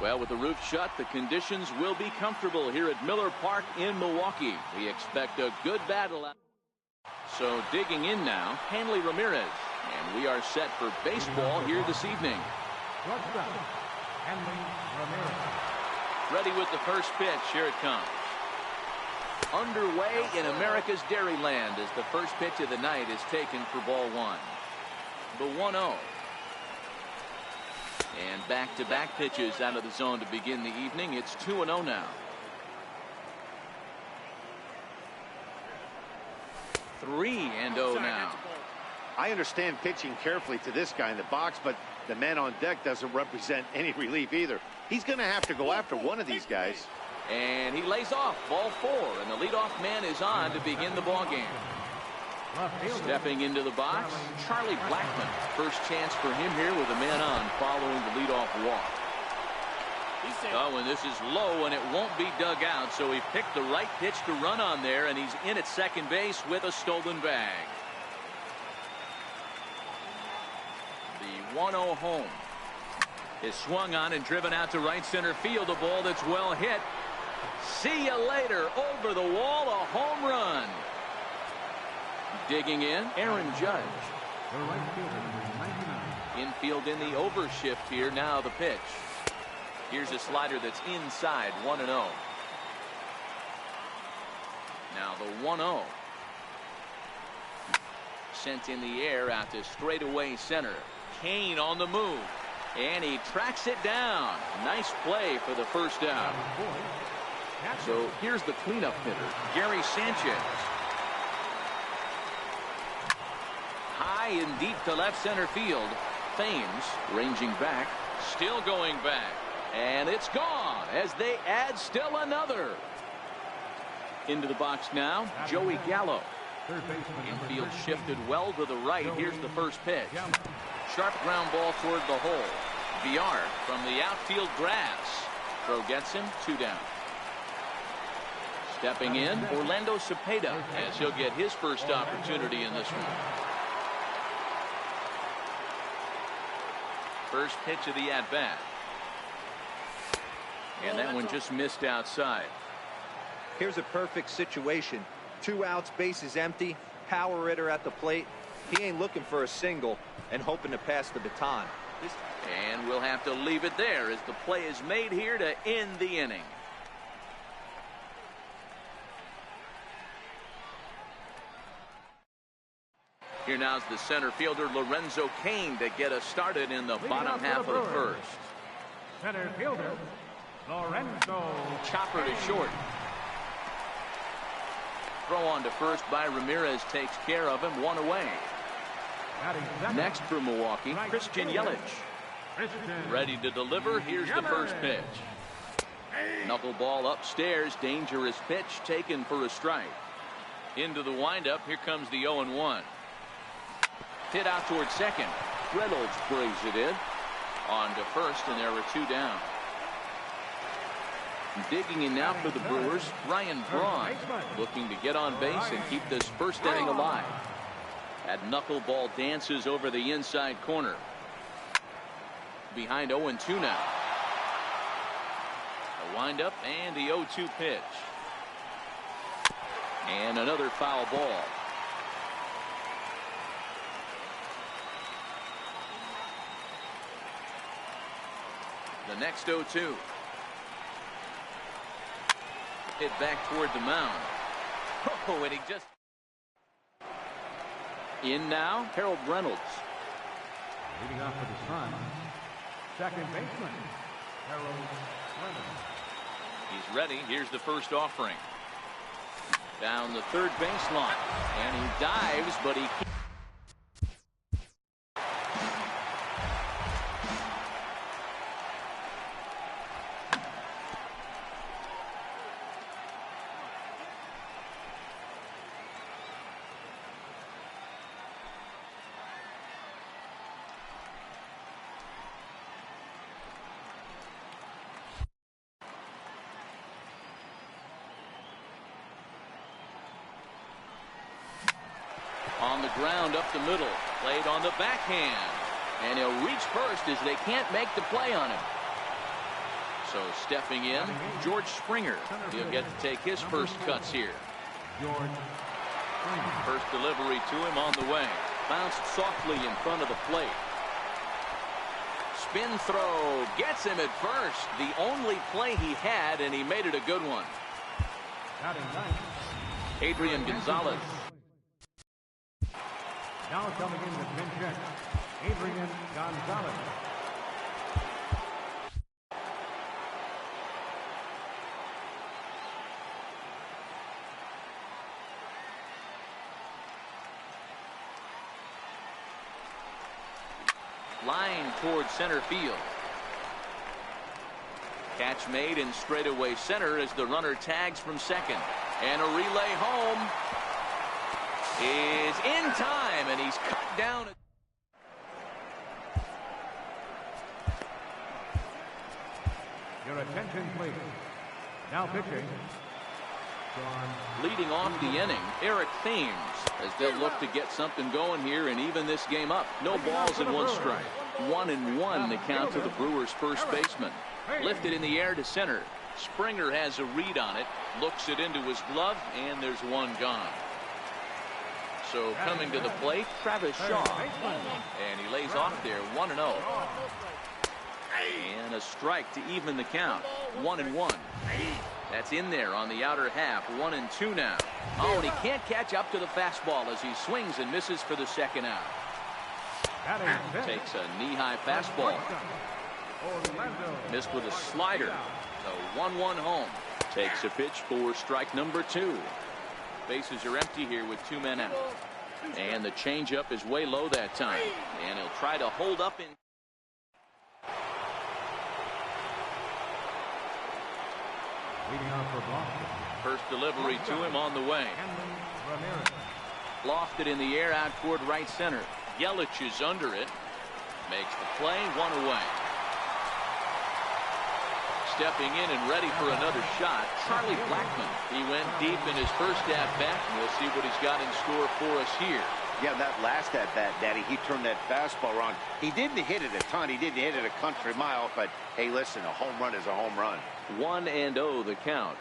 Well, with the roof shut, the conditions will be comfortable here at Miller Park in Milwaukee. We expect a good battle. So digging in now, Hanley Ramirez. And we are set for baseball here this evening. Ready with the first pitch. Here it comes. Underway in America's Dairyland as the first pitch of the night is taken for ball one. The 1-0. And back-to-back pitches out of the zone to begin the evening. It's 2-0 now. 3-0 now. I understand pitching carefully to this guy in the box, but the man on deck doesn't represent any relief either. He's going to have to go after one of these guys. And he lays off ball 4, and the leadoff man is on to begin the ball game. Stepping into the box, Charlie Blackmon. First chance for him here with a man on following the leadoff walk. Oh, and this is low, and it won't be dug out, so he picked the right pitch to run on there, and he's in at second base with a stolen bag. The 1-0 home is swung on and driven out to right center field. A ball that's well hit. See you later. Over the wall, a home run. Digging in, Aaron Judge. Infield in the overshift here. Now the pitch. Here's a slider that's inside. 1-0. Now the 1-0. Sent in the air out to straightaway center. Kane on the move. And he tracks it down. Nice play for the first out. So here's the cleanup hitter, Gary Sanchez. High and deep to left center field. Thames ranging back. Still going back. And it's gone as they add still another. Into the box now, Joey Gallo. Infield shifted well to the right. Here's the first pitch. Sharp ground ball toward the hole. Villar from the outfield grass. Throw gets him. 2 down. Stepping in, Orlando Cepeda, as he'll get his first opportunity in this one. First pitch of the at-bat. And that one just missed outside. Here's a perfect situation. 2 outs, bases empty, power hitter at the plate. He ain't looking for a single and hoping to pass the baton. And we'll have to leave it there as the play is made here to end the inning. Here now's the center fielder Lorenzo Cain to get us started in the bottom half of the first. Center fielder Lorenzo. Chopper to short. Throw on to first by Ramirez takes care of him. 1 away. Next for Milwaukee, Christian Yelich. Ready to deliver. Here's the first pitch. Knuckleball upstairs. Dangerous pitch taken for a strike. Into the windup. Here comes the 0-1. Hit out toward second. Reynolds brings it in. On to first, and there are 2 down. Digging in now for the Brewers, Ryan Braun, looking to get on base and keep this first inning alive. That knuckleball dances over the inside corner. Behind 0-2 now. A windup and the 0-2 pitch. And another foul ball. The next 0-2. Hit back toward the mound. Oh, and he just... In now, Harold Reynolds. Leading off for the Sun, second baseman, Harold Reynolds. He's ready. Here's the first offering. Down the third baseline. And he dives, but he... On the ground up the middle. Played on the backhand. And he'll reach first as they can't make the play on him. So stepping in, George Springer. He'll get to take his first cuts here. George Springer. First delivery to him on the way. Bounced softly in front of the plate. Spin throw gets him at first. The only play he had, and he made it a good one. Batting ninth. Adrian Gonzalez. Now coming in with pin check, Adrian Gonzalez. Line towards center field. Catch made in straightaway center as the runner tags from second. And a relay home is in time, and he's cut down. Your attention, please. Now pitching. Leading off the inning, Eric Thames, as they'll look to get something going here and even this game up. No balls and one strike. 1-1 the count to the Brewers' first baseman. Lifted in the air to center. Springer has a read on it, looks it into his glove, and there's one gone. So coming to the plate, Travis Shaw. And he lays off there, 1-0. And a strike to even the count. 1-1. That's in there on the outer half. 1-2 now. Oh, and he can't catch up to the fastball as he swings and misses for the second out. Takes a knee-high fastball. Missed with a slider. So 1-1 home. Takes a pitch for strike number 2. Bases are empty here with 2 men out. And the changeup is way low that time. And he'll try to hold up in. Leading off for Boston. First delivery to him on the way. Lofted in the air out toward right center. Yelich is under it. Makes the play, 1 away. Stepping in and ready for another shot, Charlie Blackmon. He went deep in his first at-bat, and we'll see what he's got in store for us here. Yeah, that last at-bat, Daddy, he turned that fastball around. He didn't hit it a ton. He didn't hit it a country mile, but, hey, listen, a home run is a home run. 1-0 the count.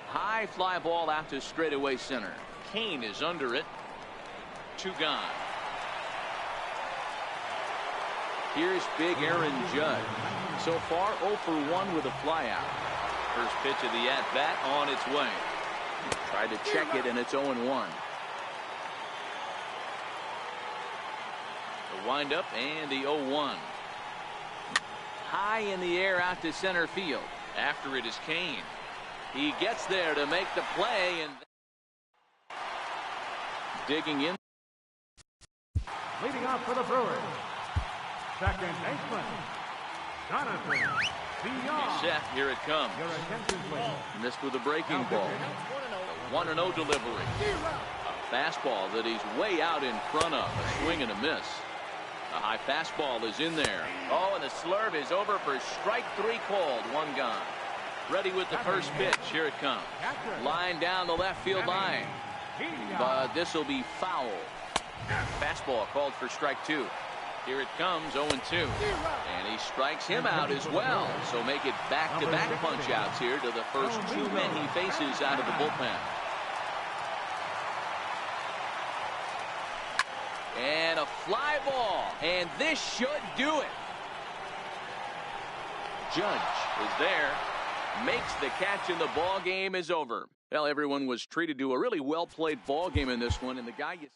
High fly ball out to straightaway center. Kane is under it. 2 gone. Here's big Aaron Judge. So far 0 for 1 with a flyout. First pitch of the at-bat on its way. Tried to check it, and it's 0-1. The windup and the 0-1. High in the air out to center field. After it is Kane. He gets there to make the play, and digging in. Leading off for the Brewers, second baseman, Jonathan Beyond. He's set. Here it comes. Your attention, please. Missed with a breaking ball. The 1-0 delivery. A fastball that he's way out in front of. A swing and a miss. The high fastball is in there. Oh, and the slurve is over for strike 3 called. 1 gone. Ready with the first pitch. Here it comes. Line down the left field line. But this will be foul. Fastball called for strike 2. Here it comes, 0-2. And he strikes him out as well. So make it back-to-back punch-outs here to the first 2 men he faces out of the bullpen. And a fly ball. And this should do it. Judge is there. Makes the catch, and the ball game is over. Well, everyone was treated to a really well-played ball game in this one, and the guy you see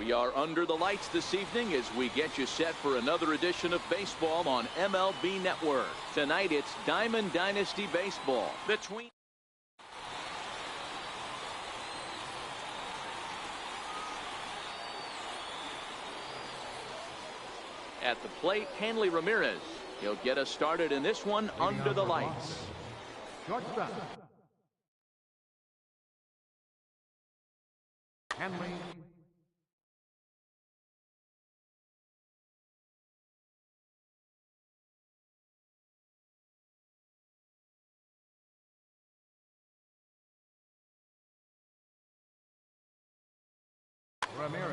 We are under the lights this evening as we get you set for another edition of baseball on MLB Network. Tonight it's Diamond Dynasty Baseball between at the plate, Hanley Ramirez. He'll get us started in this one under the lights. Shortstop. Hanley. Ramirez.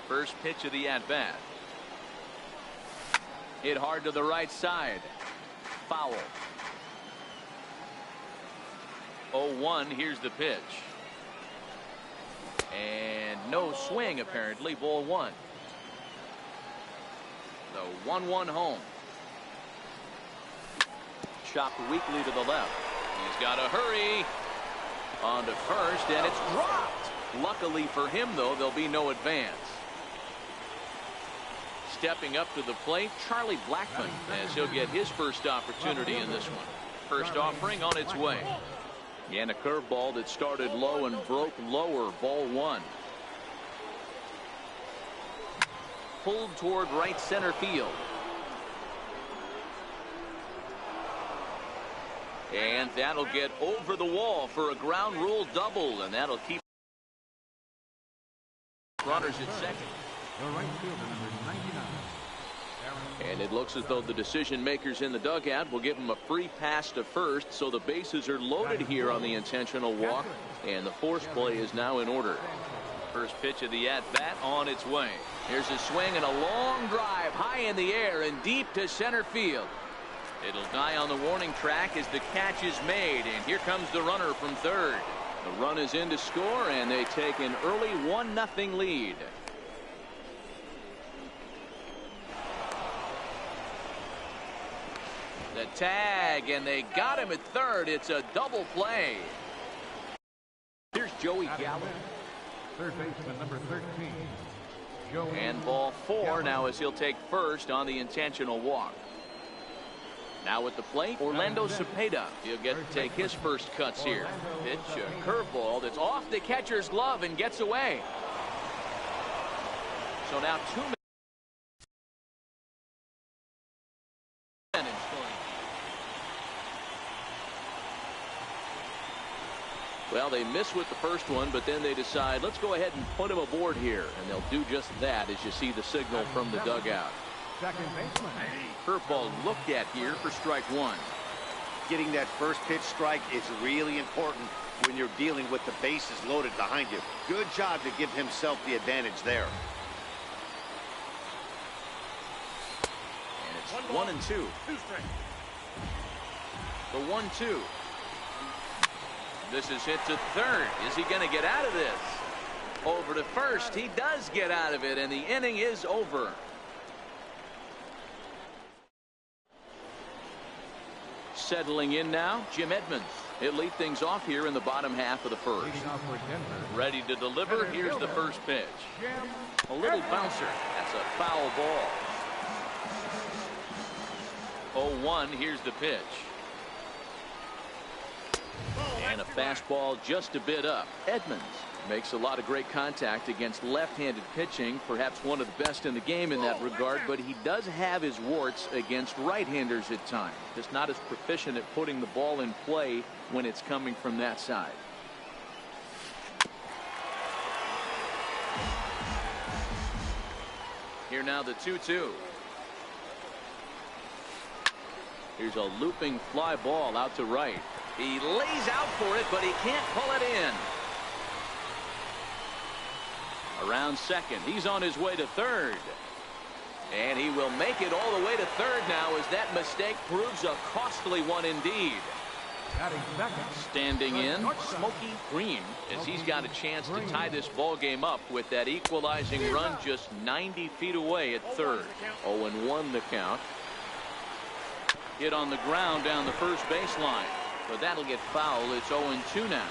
First pitch of the at-bat. Hit hard to the right side. Foul. 0-1. Here's the pitch. And no swing, apparently. Ball one. The 1-1 home. Chopped weakly to the left. He's got to hurry. On to first, and it's dropped. Luckily for him, though, there'll be no advance. Stepping up to the plate, Charlie Blackmon, as he'll get his first opportunity in this one. First offering on its way. And a curveball that started low and broke lower. Ball one. Pulled toward right center field. And that'll get over the wall for a ground rule double, and that'll keep runners at second. The right fielder, number 99. And it looks as though the decision makers in the dugout will give him a free pass to first, so the bases are loaded here on the intentional walk, and the force play is now in order. First pitch of the at-bat on its way. Here's a swing and a long drive high in the air and deep to center field. It'll die on the warning track as the catch is made, and here comes the runner from third. The run is in to score, and they take an early 1-0 lead. The tag, and they got him at third. It's a double play. Here's Joey Gallo. Third baseman, number 13. Joey. And ball four now as he'll take first on the intentional walk. Now at the plate, Orlando Cepeda. He'll get to take his first cuts here. Pitch, a curveball that's off the catcher's glove and gets away. So now 2 minutes. Well, they miss with the first one, but then they decide, let's go ahead and put him aboard here. And they'll do just that as you see the signal from the dugout. Second baseman. Curveball looked at here for strike one. Getting that first pitch strike is really important when you're dealing with the bases loaded behind you. Good job to give himself the advantage there. And it's 1-2. The 1-2. This is hit to third. Is he going to get out of this? Over to first. He does get out of it, and the inning is over. Settling in now, Jim Edmonds. He'll lead things off here in the bottom half of the first. Ready to deliver. Here's the first pitch. A little bouncer. That's a foul ball. 0-1. Here's the pitch. And a fastball just a bit up. Edmonds makes a lot of great contact against left-handed pitching, perhaps one of the best in the game in that regard, but he does have his warts against right-handers at times. Just not as proficient at putting the ball in play when it's coming from that side. Here now the 2-2. Here's a looping fly ball out to right. He lays out for it, but he can't pull it in. Around second. He's on his way to third. And he will make it all the way to third now as that mistake proves a costly one indeed. Standing in, Smokey Green, as he's got a chance to tie this ball game up with that equalizing run just 90 feet away at third. 0-1 the count. Hit on the ground down the first baseline. But that'll get foul. It's 0-2 now.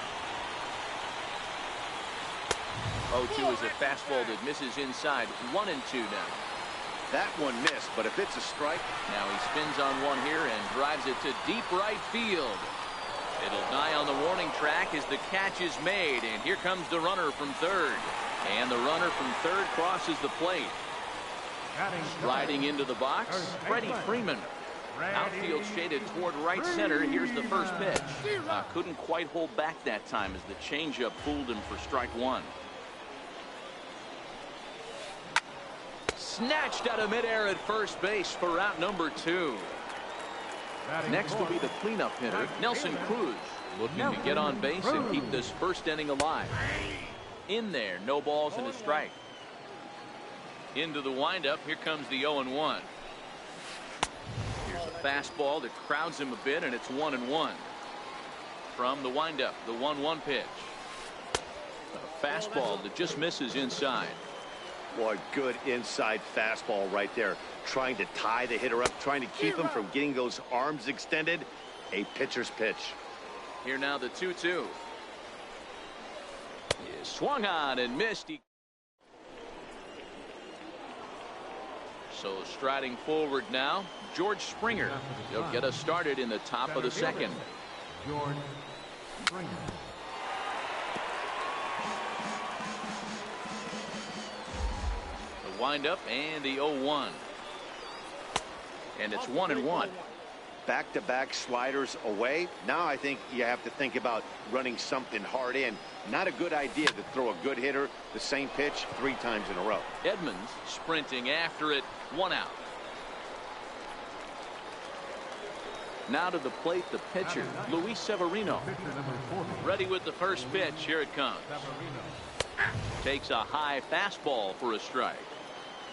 0-2 is a fastball that misses inside. 1-2 now. That one missed, but if it's a strike. Now he spins on one here and drives it to deep right field. It'll die on the warning track as the catch is made, and here comes the runner from third. And the runner from third crosses the plate. Riding into the box, Freddie Freeman. Outfield shaded toward right center. Here's the first pitch. Couldn't quite hold back that time as the changeup fooled him for strike one. Snatched out of midair at first base for out number 2. Next will be the cleanup hitter, Nelson Cruz, looking to get on base and keep this first inning alive. In there, no balls and a strike. Into the windup, here comes the 0-1. Here's a fastball that crowds him a bit, and it's 1-1. From the windup, the 1-1 pitch. A fastball that just misses inside. Boy, good inside fastball right there. Trying to tie the hitter up, trying to keep him from getting those arms extended. A pitcher's pitch. Here now the 2-2. Swung on and missed. So striding forward now, George Springer. He'll get us started in the top of the second. George Springer. The windup and the 0-1. And it's 1-1. Back-to-back sliders away. Now I think you have to think about running something hard in. Not a good idea to throw a good hitter the same pitch 3 times in a row. Edmonds sprinting after it. 1 out. Now to the plate, the pitcher, Luis Severino. Ready with the first pitch. Here it comes. Takes a high fastball for a strike.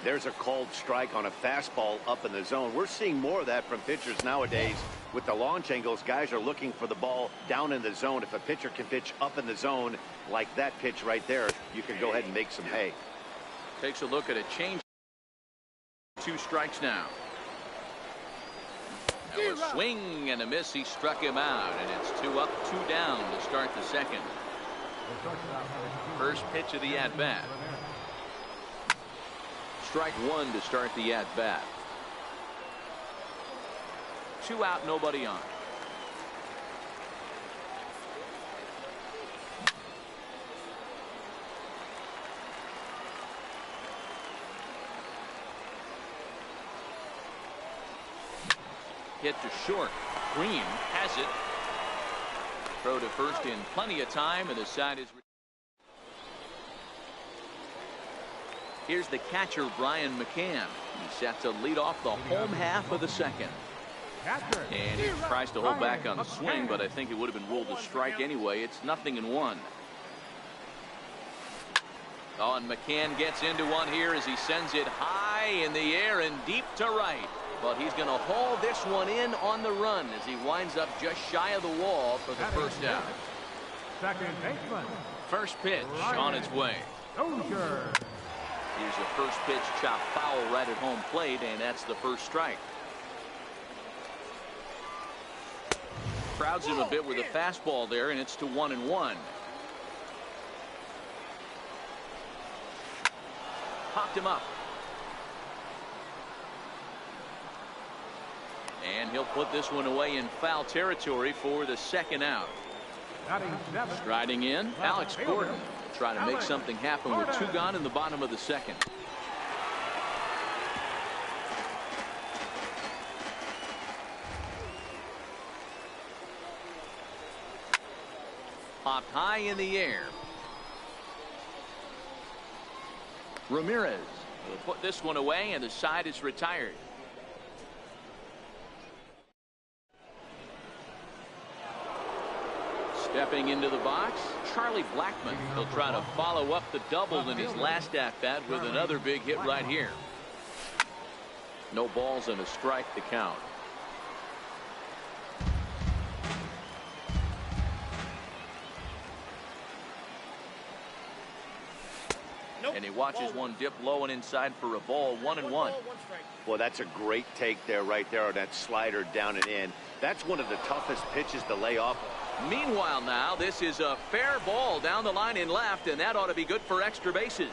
There's a called strike on a fastball up in the zone. We're seeing more of that from pitchers nowadays. With the launch angles, guys are looking for the ball down in the zone. If a pitcher can pitch up in the zone like that pitch right there, you can go ahead and make some hay. Takes a look at a change. 2 strikes now. Now a swing and a miss. He struck him out, and it's 2 up, 2 down to start the second. First pitch of the at-bat. Strike 1 to start the at-bat. 2 out, nobody on. Hit to short. Green has it. Throw to first in plenty of time, and the side is. Here's the catcher, Brian McCann. He's set to lead off the home half of the second. And he tries to hold back on the swing, but I think it would have been ruled a strike anyway. It's 0-1. Oh, and McCann gets into one here as he sends it high in the air and deep to right. But he's going to haul this one in on the run as he winds up just shy of the wall for the first out. Second baseman. First pitch on its way. Here's a first pitch chop foul right at home plate, and that's the first strike. Crowds him a bit with a fastball there, and it's to 1-1. Popped him up. And he'll put this one away in foul territory for the second out. Striding in, Alex Gordon will try to make something happen with 2 gone in the bottom of the second. Popped high in the air. Ramirez will put this one away, and the side is retired. Stepping into the box, Charlie Blackmon. He'll try to follow up the double in his last at-bat with another big hit right here. No balls and a strike to count. And he watches one dip low and inside for a ball. 1-1. Well, that's a great take there, right there on that slider down and in. That's one of the toughest pitches to lay off. Meanwhile, now this is a fair ball down the line in left, and that ought to be good for extra bases.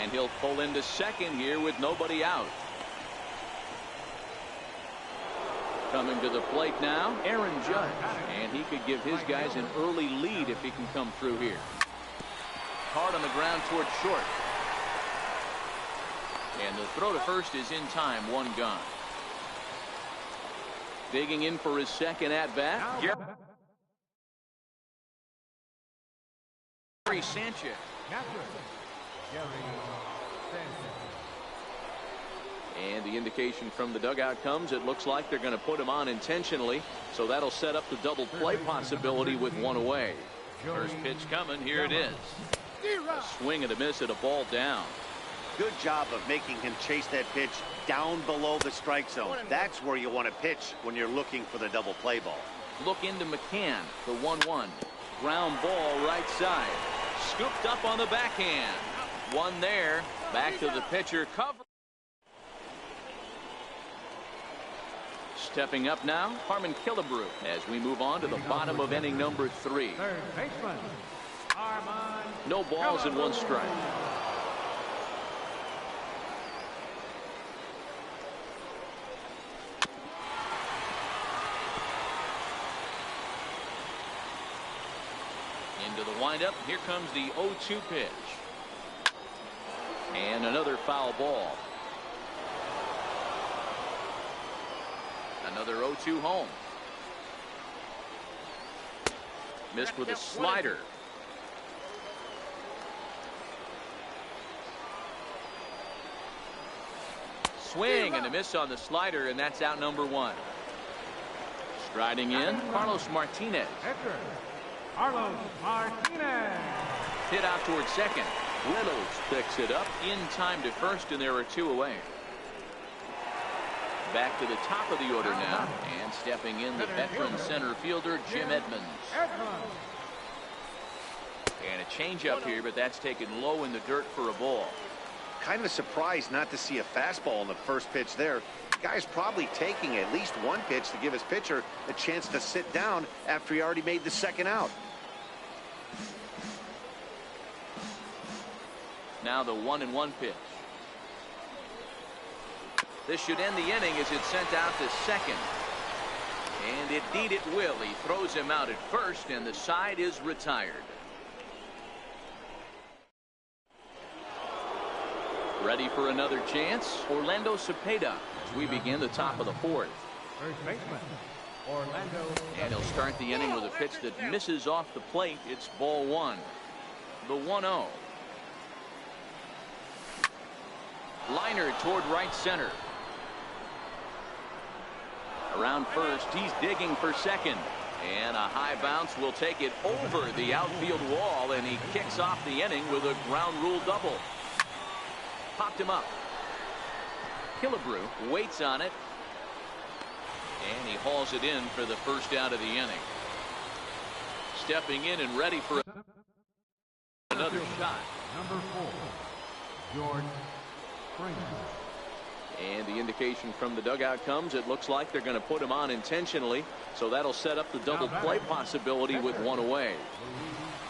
And he'll pull into second here with nobody out. Coming to the plate now, Aaron Judge, and he could give his guys an early lead if he can come through here. Hard on the ground towards short. And the throw to first is in time, one gone. Digging in for his second at bat, Gary Sanchez. And the indication from the dugout comes, it looks like they're going to put him on intentionally, so that'll set up the double play possibility with one away. First pitch coming, here it is. A swing and a miss at a ball down. Good job of making him chase that pitch down below the strike zone. That's where you want to pitch when you're looking for the double play ball. Look into McCann, the 1-1. Ground ball right side. Scooped up on the backhand. One there. Back to the pitcher. Cover. Stepping up now, Harmon Killebrew, as we move on to the bottom of inning number 3. Third baseman, Harmon. No balls and one strike. Into the windup. Here comes the 0-2 pitch. And another foul ball. Another 0-2 home. Missed with a slider. Swing and a miss on the slider, and that's out number 1. Striding in, Carlos Martinez. Carlos Martinez. Hit out towards second. Reynolds picks it up in time to first, and there are 2 away. Back to the top of the order now, and stepping in the veteran center fielder Jim Edmonds. And a changeup here, but that's taken low in the dirt for a ball. Kind of surprised not to see a fastball in the first pitch there. The guy's probably taking at least one pitch to give his pitcher a chance to sit down after he already made the second out. Now the 1-1 pitch. This should end the inning as it's sent out to second. And indeed it will. He throws him out at first, and the side is retired. Ready for another chance, Orlando Cepeda, as we begin the top of the 4th. First baseman, Orlando. And he'll start the inning with a pitch that misses off the plate. It's ball 1. The 1-0. Liner toward right center. Around first, he's digging for second. And a high bounce will take it over the outfield wall, and he kicks off the inning with a ground rule double. Popped him up. Killebrew waits on it. And he hauls it in for the first out of the inning. Stepping in and ready for another shot. Number 4, George Springer. And the indication from the dugout comes, it looks like they're going to put him on intentionally, so that'll set up the double play possibility with one away.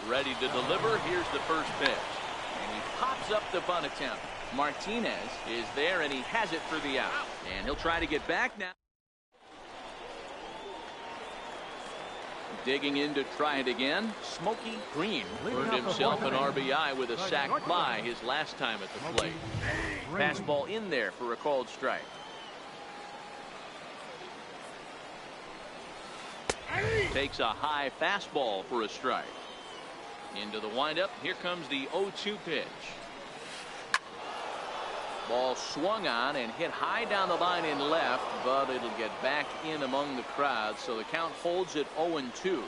Ready to deliver. Here's the first pitch, and he pops up the bunt attempt. Martinez is there, and he has it for the out, and he'll try to get back now. Digging in to try it again. Smokey Green earned himself an RBI with a sac fly his last time at the plate. Fastball in there for a called strike. Takes a high fastball for a strike. Into the windup. Here comes the 0-2 pitch. Ball swung on and hit high down the line in left, but it'll get back in among the crowd, so the count holds at 0-2.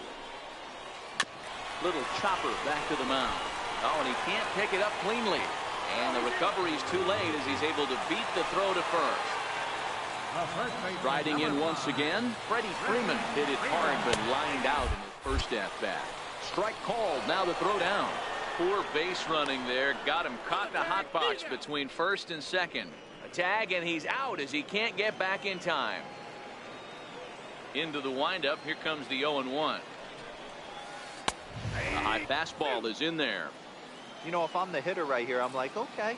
Little chopper back to the mound. Oh, and he can't pick it up cleanly. And the recovery's too late as he's able to beat the throw to first. Riding in once again, Freddie Freeman hit it hard but lined out in his first at bat. Strike called. Now the throw down. Poor base running there. Got him caught in a hot box between first and second. A tag, and he's out as he can't get back in time. Into the windup. Here comes the 0-1. A high fastball is in there. You know, if I'm the hitter right here, I'm like, okay,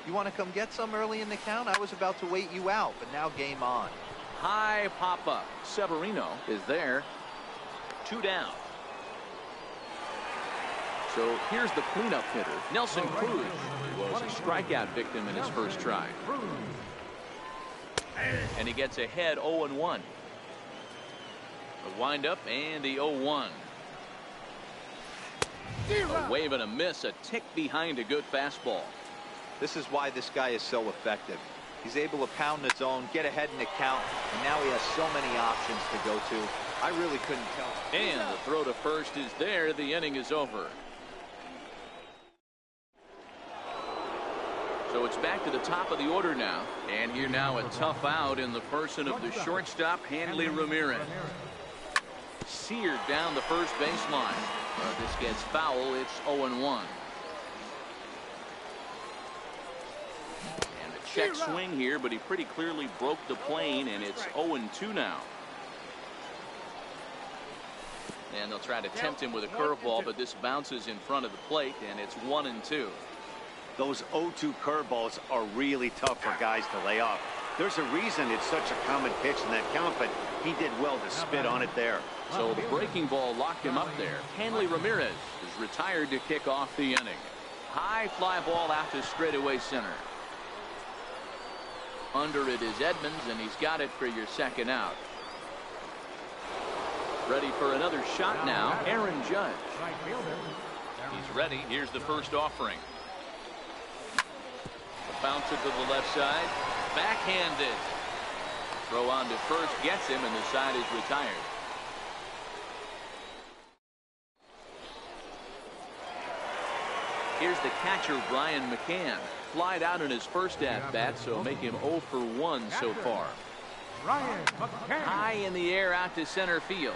you want to come get some early in the count? I was about to wait you out, but now game on. High pop up. Severino is there. 2 down. So here's the cleanup hitter, Nelson Cruz, who was a strikeout victim in his first try. And he gets ahead 0-1. The windup and the 0-1. A wave and a miss, a tick behind a good fastball. This is why this guy is so effective. He's able to pound the zone, get ahead in the count, and now he has so many options to go to. I really couldn't tell. And the throw to first is there. The inning is over. So it's back to the top of the order now. And here now a tough out in the person of the shortstop, Hanley Ramirez. Seared down the first baseline. This gets foul. It's 0-1. And a check swing here, but he pretty clearly broke the plane, and it's 0-2 now. And they'll try to tempt him with a curveball, but this bounces in front of the plate, and it's 1-2. Those 0-2 curveballs are really tough for guys to lay off. There's a reason it's such a common pitch in that count, but he did well to spit on it there. So the breaking ball locked him up there. Hanley Ramirez is retired to kick off the inning. High fly ball out to straightaway center. Under it is Edmonds, and he's got it for your second out. Ready for another shot now, Aaron Judge. He's ready. Here's the first offering. A bouncer to the left side. Backhanded. Throw on to first gets him, and the side is retired. Here's the catcher, Brian McCann. Flied out in his first at-bat, so make him 0 for 1 so far. High in the air out to center field.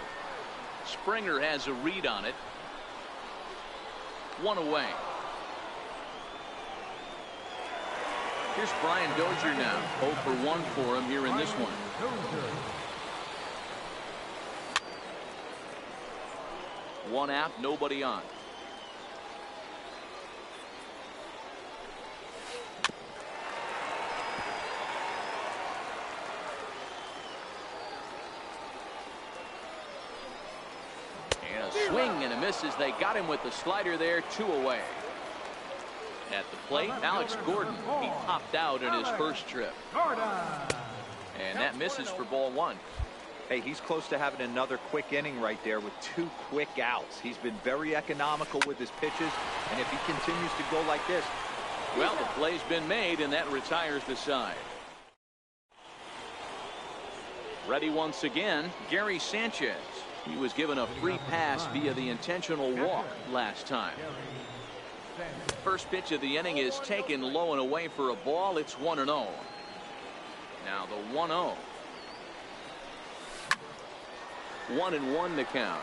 Springer has a read on it. 1 away. Here's Brian Dozier now. 0 for 1 for him here in this one. One out, nobody on. And a swing and a miss as they got him with the slider there. 2 away. At the plate, Alex Gordon. He popped out in his first trip. And that misses for ball 1. Hey, he's close to having another quick inning right there with 2 quick outs. He's been very economical with his pitches, and if he continues to go like this. Well, the play's been made, and that retires the side. Ready once again, Gary Sanchez. He was given a free pass via the intentional walk last time. First pitch of the inning is taken low and away for a ball. It's 1-0. Now the 1-0. 1-1 to count.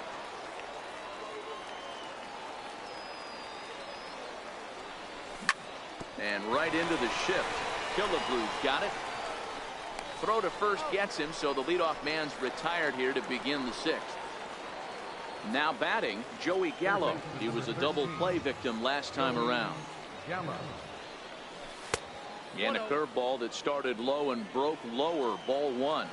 And right into the shift. Killebrew got it. Throw to first gets him, so the leadoff man's retired here to begin the 6th. Now batting, Joey Gallo. He was a double play victim last time around. And a curveball that started low and broke lower. Ball 1.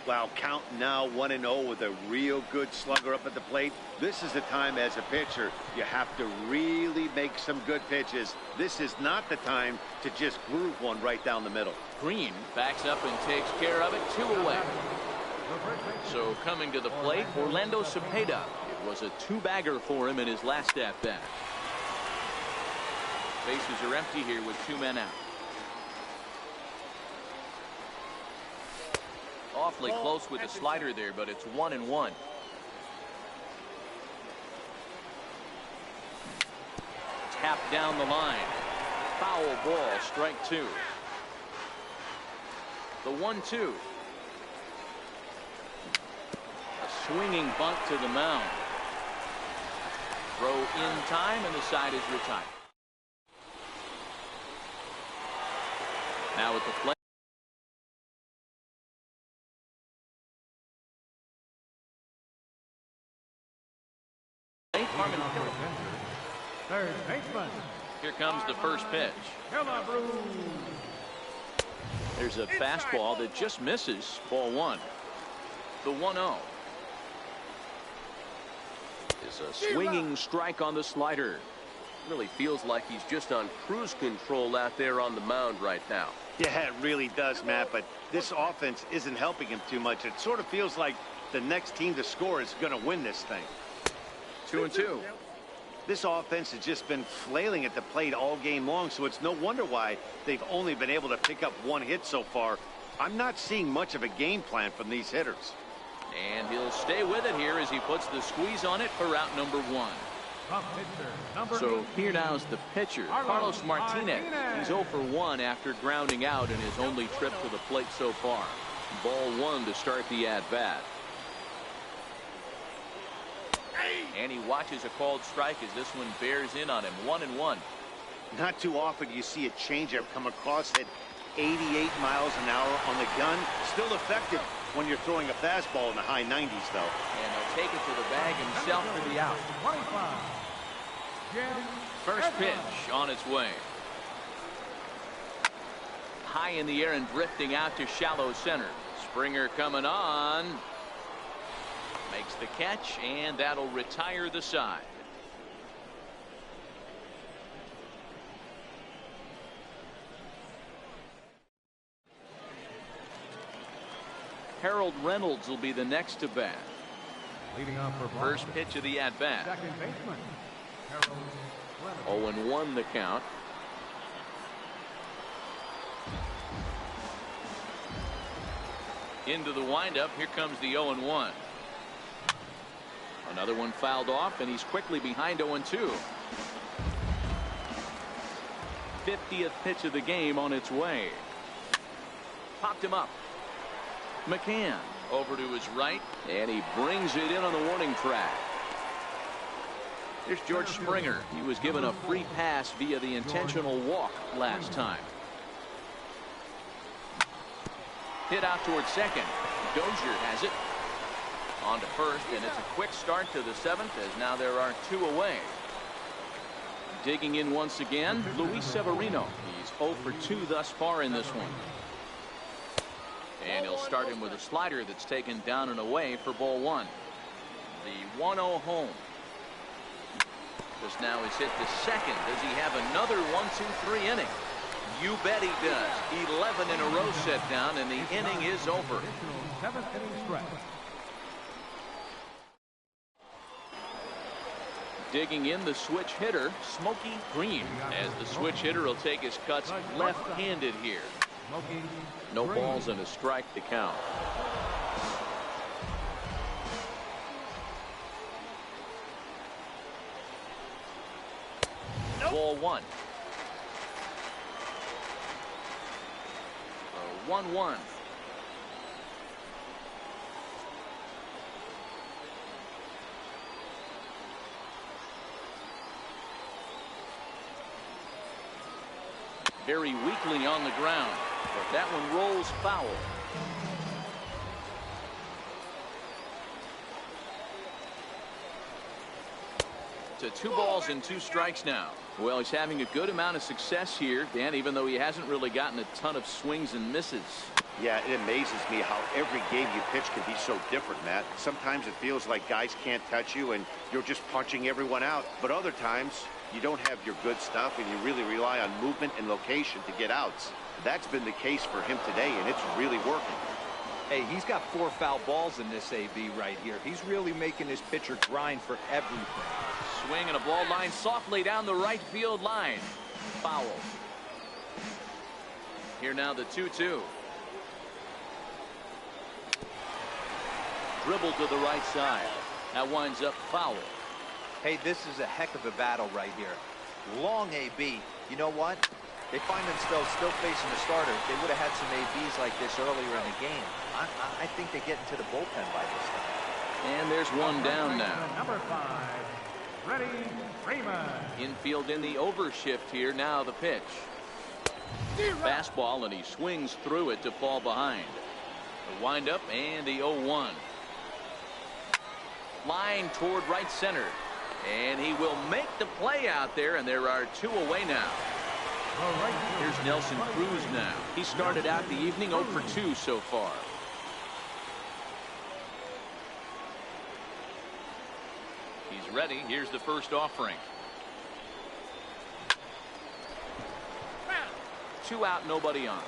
Wow, count now 1-0 with a real good slugger up at the plate. This is the time as a pitcher you have to really make some good pitches. This is not the time to just groove one right down the middle. Green backs up and takes care of it. 2 away. So coming to the plate, Orlando Cepeda. It was a 2-bagger for him in his last at-bat. Bases are empty here with 2 men out. Awfully close with the slider there, but it's 1-1. Tapped down the line. Foul ball, strike 2. The 1-2. A swinging bunt to the mound. Throw in time, and the side is retired. Now at the plate. Third baseman. Here comes the first pitch. There's a fastball that just misses. Ball one. The 1-0. Is a swinging strike on the slider. Really feels like he's just on cruise control out there on the mound right now. Yeah, it really does, Matt, but this offense isn't helping him too much. It sort of feels like the next team to score is going to win this thing. 2-2. This offense has just been flailing at the plate all game long, so it's no wonder why they've only been able to pick up one hit so far. I'm not seeing much of a game plan from these hitters. And he'll stay with it here as he puts the squeeze on it for out number one. So here now's the pitcher, Carlos Martinez. He's 0 for 1 after grounding out in his only trip to the plate so far. Ball one to start the at-bat. And he watches a called strike as this one bears in on him. 1-1. Not too often you see a changeup come across at 88 miles an hour on the gun. Still effective when you're throwing a fastball in the high 90s, though. And he'll take it to the bag himself for the out. 25. First pitch on its way. High in the air and drifting out to shallow center. Springer coming on. Makes the catch, and that'll retire the side. Harold Reynolds will be the next to bat. Leading off for First pitch of the at-bat. second baseman, Harold Reynolds. 0-1 the count. Into the windup. Here comes the 0-1. Another one fouled off, and he's quickly behind 0-2. 50th pitch of the game on its way. Popped him up. McCann over to his right, and he brings it in on the warning track. Here's George Springer. He was given a free pass via the intentional walk last time. Hit out towards second. Dozier has it. On to first, and it's a quick start to the seventh as now there are two away. Digging in once again, Luis Severino. He's 0 for 2 thus far in this one. And he'll start him with a slider that's taken down and away for ball one. The 1-0 home. This now is hit to second. Does he have another 1-2-3 inning? You bet he does. 11 in a row set down, and the inning is over. Seventh inning stretch. Digging in the switch hitter, Smokey Green, as the switch hitter will take his cuts left-handed here. No balls and a strike to count. Ball one. 1-1. Very weakly on the ground, but that one rolls foul. To 2 balls and 2 strikes now. Well, he's having a good amount of success here, Dan, even though he hasn't really gotten a ton of swings and misses. Yeah, it amazes me how every game you pitch can be so different, Matt. Sometimes it feels like guys can't touch you and you're just punching everyone out. But other times you don't have your good stuff and you really rely on movement and location to get outs. That's been the case for him today, and it's really working. Hey, he's got 4 foul balls in this AB right here. He's really making this pitcher grind for everything. Swing and a ball line softly down the right field line. Foul. Here now the 2-2. Dribble to the right side. That winds up foul. Hey, this is a heck of a battle right here. Long AB. You know what? They find themselves still facing the starter. They would have had some ABs like this earlier in the game. I think they get into the bullpen by this time. And there's one down now. Number 5. Freddie Freeman. Infield in the overshift here. Now the pitch. Fastball, and he swings through it to fall behind. The windup and the 0-1. Line toward right center. And he will make the play out there, and there are 2 away now. Here's Nelson Cruz now. He started out the evening 0 for 2 so far. He's ready. Here's the first offering. 2 out, nobody on.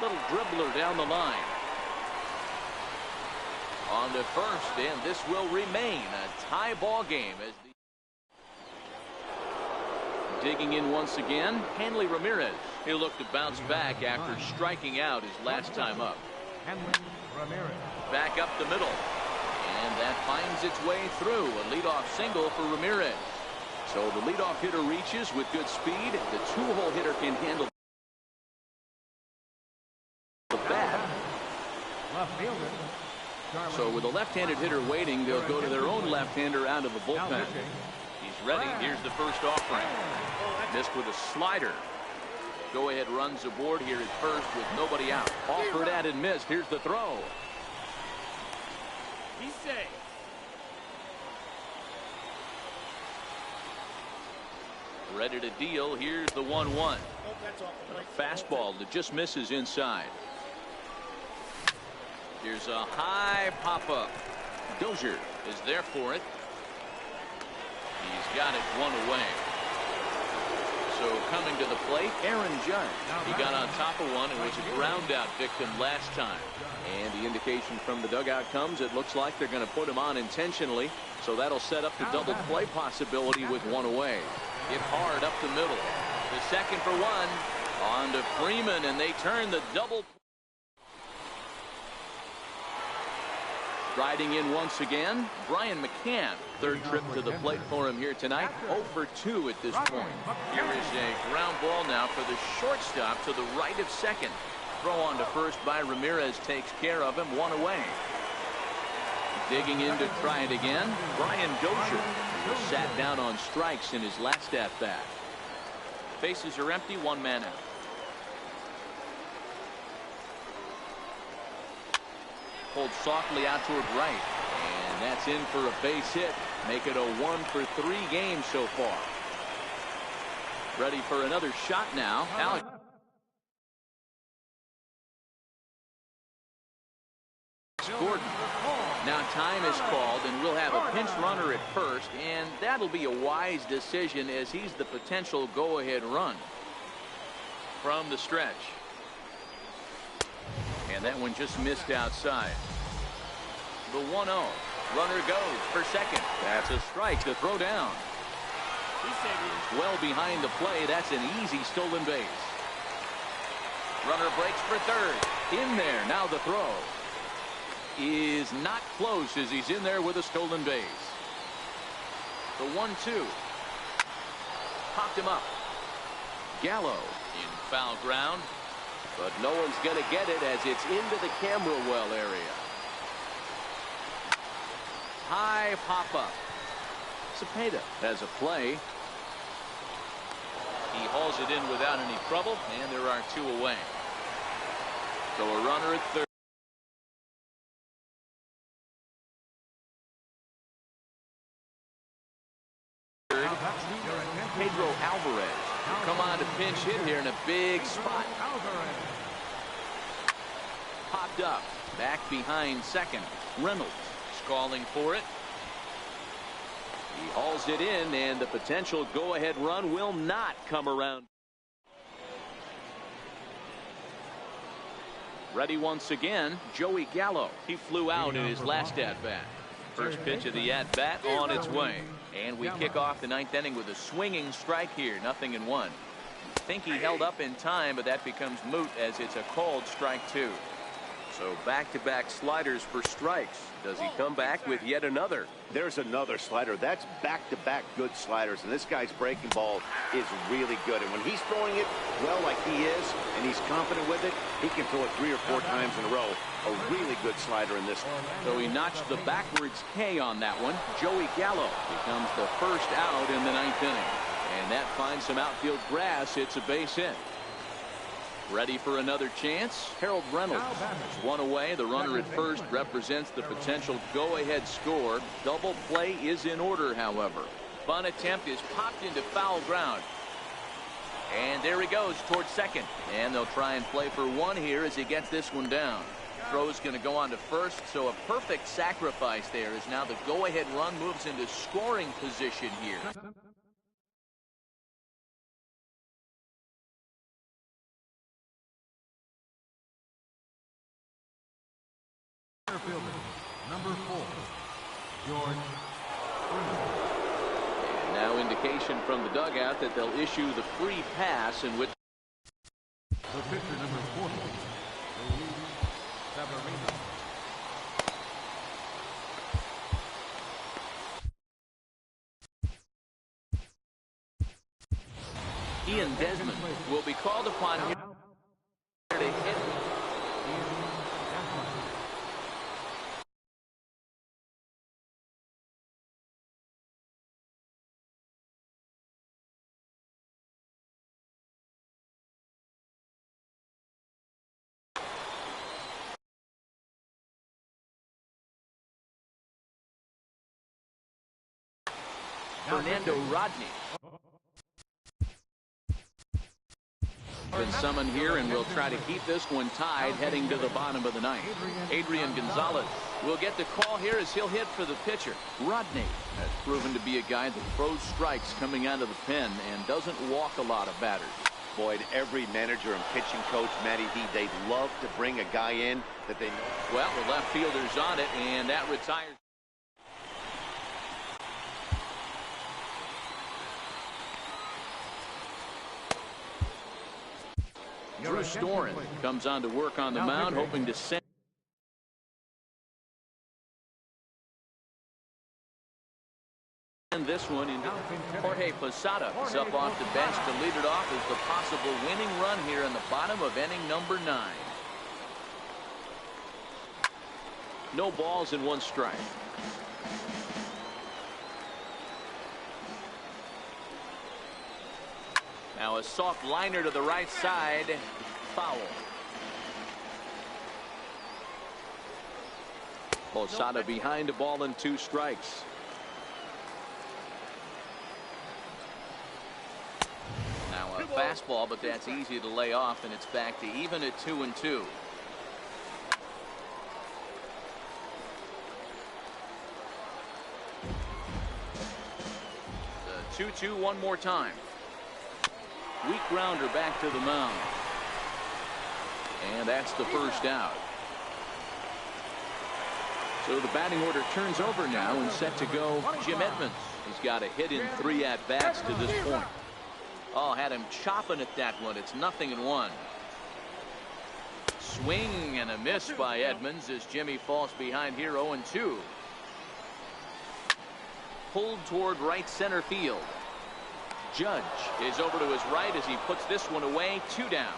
Little dribbler down the line. On to first, and this will remain a tie ball game as digging in once again, Hanley Ramirez. He'll look to bounce back after striking out his last time up. Back up the middle, and that finds its way through. A leadoff single for Ramirez. So the leadoff hitter reaches with good speed. The 2-hole hitter can handle the bat. So with a left-handed hitter waiting, they'll go to their own left-hander out of the bullpen. He's ready. Here's the first offering. Missed with a slider. Go-ahead runs aboard here at first with nobody out. Offered at and missed. Here's the throw. He's safe. Ready to deal. Here's the 1-1. A fastball that just misses inside. Here's a high pop-up. Dozier is there for it. He's got it 1 away. So coming to the plate, Aaron Judge. He got on top of one and was a ground out victim last time. And the indication from the dugout comes, it looks like they're going to put him on intentionally. So that'll set up the double play possibility with 1 away. Hit hard up the middle. The second for 1. On to Freeman, and they turn the double. Riding in once again, Brian McCann. Third trip to the plate for him here tonight. 0 for 2 at this point. Here is a ground ball now for the shortstop to the right of second. Throw on to first by Ramirez takes care of him. 1 away. Digging in to try it again, Brian Dozier, who sat down on strikes in his last at bat. Bases are empty, 1 man out. Pulled softly out toward right, and that's in for a base hit. Make it a 1 for 3 game so far. Ready for another shot now. Alex Gordon. Now time is called, and we'll have a pinch runner at first, and that'll be a wise decision as he's the potential go-ahead run from the stretch. And that one just missed outside. The 1-0. Runner goes for second. That's a strike to throw down. Well behind the play. That's an easy stolen base. Runner breaks for third. In there. Now the throw is not close as he's in there with a stolen base. The 1-2. Popped him up. Gallo in foul ground. But no one's going to get it as it's into the camera well area. High pop-up. Cepeda has a play. He hauls it in without any trouble, and there are 2 away. So a runner at third. Pedro Alvarez will come on to pinch hit here in a big spot. Popped up. Back behind second. Reynolds calling for it. He hauls it in, and the potential go-ahead run will not come around. Ready once again, Joey Gallo. He flew out in his last at-bat. First pitch of the at-bat on its way. And we kick off the 9th inning with a swinging strike here. 0-1. Think he held up in time, but that becomes moot as it's a called strike 2. So back-to-back sliders for strikes. Does he come back with yet another? There's another slider. That's back-to-back good sliders, and this guy's breaking ball is really good. And when he's throwing it well like he is, and he's confident with it, he can throw it 3 or 4 times in a row. A really good slider in this one. So he notched the backwards K on that one. Joey Gallo becomes the first out in the 9th inning. And that finds some outfield grass. It's a base hit. Ready for another chance? Harold Reynolds. One away. The runner at first represents the potential go-ahead score. Double play is in order, however. Bunt attempt is popped into foul ground. And there he goes towards second. And they'll try and play for one here as he gets this one down. Throw's going to go on to first, so a perfect sacrifice there as now the go-ahead run moves into scoring position here. Fielder, number 4, George. And now indication from the dugout that they'll issue the free pass, in which The pitcher, number 40, Luis Severino. Ian Desmond will be called upon here to hit. Fernando Rodney been summoned here, and we'll try to keep this one tied heading to the bottom of the 9th. Adrian Gonzalez will get the call here as he'll hit for the pitcher. Rodney has proven to be a guy that throws strikes coming out of the pen and doesn't walk a lot of batters. Boyd, every manager and pitching coach, Matty D, they'd love to bring a guy in that they know. Well, the left fielder's on it, and that retires. Drew Storen comes on to work on the mound, hoping to send this one into Jorge Posada. Is up off the bench to lead it off as the possible winning run here in the bottom of inning number 9. No balls and 1 strike. Now a soft liner to the right side. Foul. Posada behind a ball and 2 strikes. Now a fastball, but that's easy to lay off, and it's back to even at 2-2. The 2-2 one more time. Weak grounder back to the mound. And that's the first out. So the batting order turns over now, and set to go Jim Edmonds. He's got a hit in 3 at-bats to this point. Oh, had him chopping at that one. It's 0-1. Swing and a miss by Edmonds as Jimmy falls behind here 0-2. Pulled toward right center field. Judge is over to his right as he puts this one away. 2 down.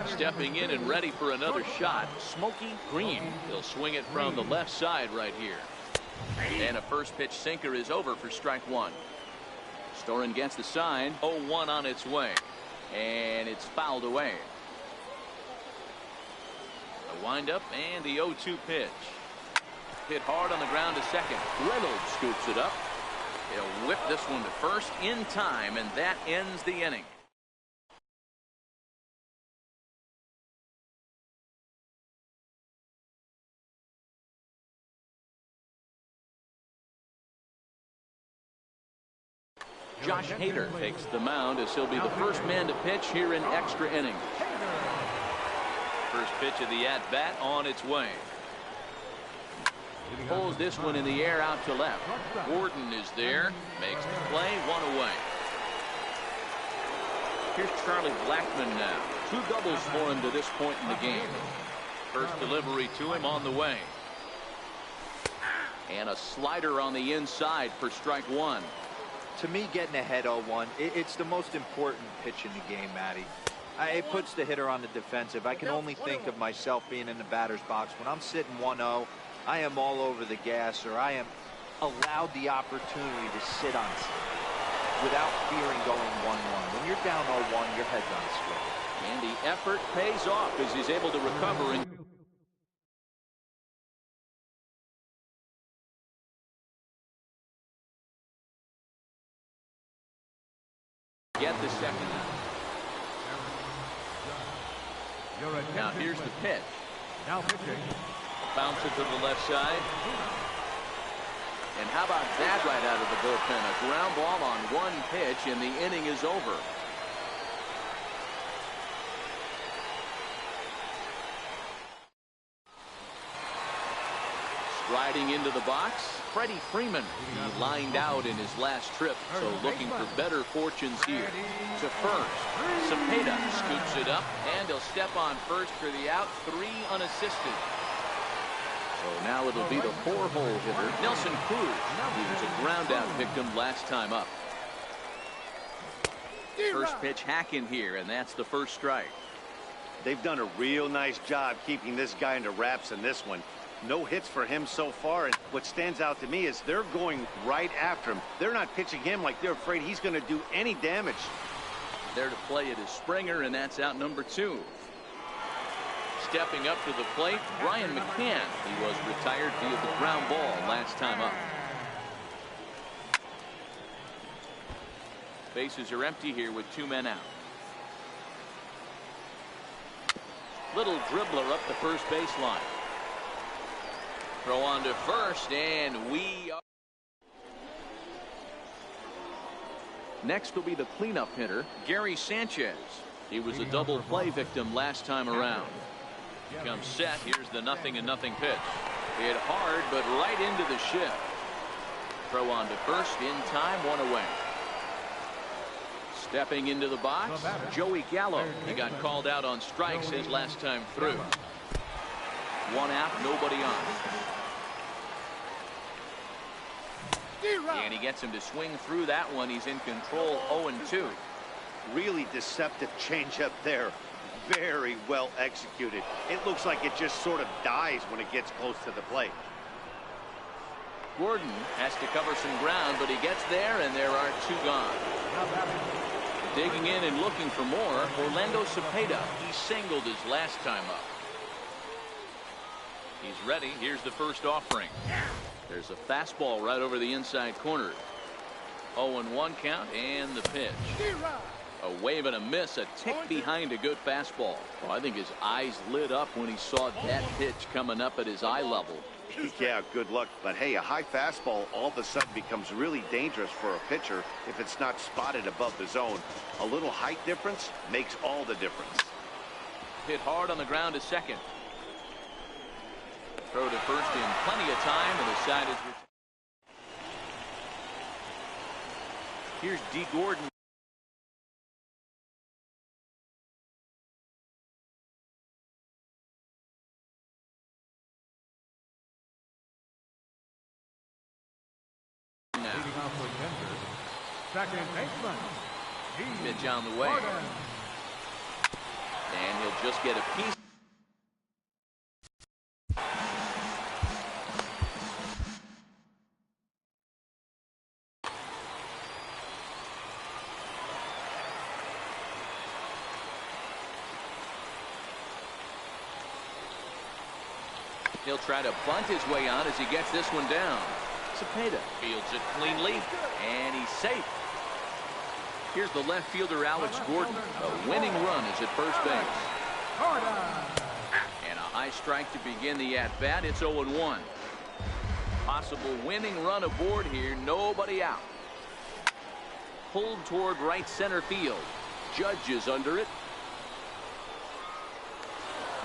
Stepping in and ready for another shot, Smokey Green. He'll swing it from the left side right here. And a first pitch sinker is over for strike 1. Storen gets the sign. 0-1 on its way. And it's fouled away. A windup and the 0-2 pitch. Hit hard on the ground to second. Reynolds scoops it up. He'll whip this one to first in time, and that ends the inning. Josh Hader takes the mound as he'll be the first man to pitch here in extra innings. First pitch of the at-bat on its way. Pulls this one in the air out to left. Gordon is there. Makes the play. 1 away. Here's Charlie Blackmon now. 2 doubles for him to this point in the game. First delivery to him on the way. And a slider on the inside for strike one. To me, getting ahead 0-1, it's the most important pitch in the game, Matty. It puts the hitter on the defensive. I can only think of myself being in the batter's box. When I'm sitting 1-0, I am all over the gas, or I am allowed the opportunity to sit on without fearing going 1-1. When you're down 0-1, your head's on straight. And the effort pays off as he's able to recover and get the second out. Now here's the pitch. Now pitching. Bounce it to the left side. And how about that right out of the bullpen? A ground ball on one pitch and the inning is over. Striding into the box, Freddie Freeman. He lined out in his last trip, so looking for better fortunes here. To first, Cepeda scoops it up, and he'll step on first for the out, 3 unassisted. So now it'll be the 4-hole hitter, Nelson Cruz. He was a ground-out victim last time up. First pitch hack in here, and that's the first strike. They've done a real nice job keeping this guy into wraps in this one. No hits for him so far, and what stands out to me is they're going right after him. They're not pitching him like they're afraid he's going to do any damage. There to play it is Springer, and that's out number 2. Stepping up to the plate, Brian McCann. He was retired via the ground ball last time up. Bases are empty here with 2 men out. Little dribbler up the first baseline. Throw on to first, and we are. Next will be the cleanup hitter, Gary Sanchez. He was a double play victim last time around. He comes set. Here's the 0-0 pitch. Hit hard, but right into the shift. Throw on to first, in time, 1 away. Stepping into the box, Joey Gallo. He got called out on strikes his last time through. 1 out, nobody on. And he gets him to swing through that one. He's in control, 0-2. Really deceptive changeup there. Very well executed. It looks like it just sort of dies when it gets close to the plate. Gordon has to cover some ground, but he gets there, and there are 2 gone. Digging in and looking for more, Orlando Cepeda. He singled his last time up. He's ready. Here's the first offering. There's a fastball right over the inside corner. 0-1 count, and the pitch. A wave and a miss, a tick behind a good fastball. Well, I think his eyes lit up when he saw that pitch coming up at his eye level. Yeah, good luck. But hey, a high fastball all of a sudden becomes really dangerous for a pitcher if it's not spotted above the zone. A little height difference makes all the difference. Hit hard on the ground to second. Throw to first in plenty of time, and the side is returned. Here's D. Gordon. Second baseman. Pitch on the way. And he'll just get a piece. He'll try to bunt his way on as he gets this one down. Cepeda fields it cleanly, and he's safe. Here's the left fielder, Alex Gordon. A winning run is at first base. And a high strike to begin the at-bat. It's 0-1. Possible winning run aboard here. Nobody out. Pulled toward right center field. Judge is under it.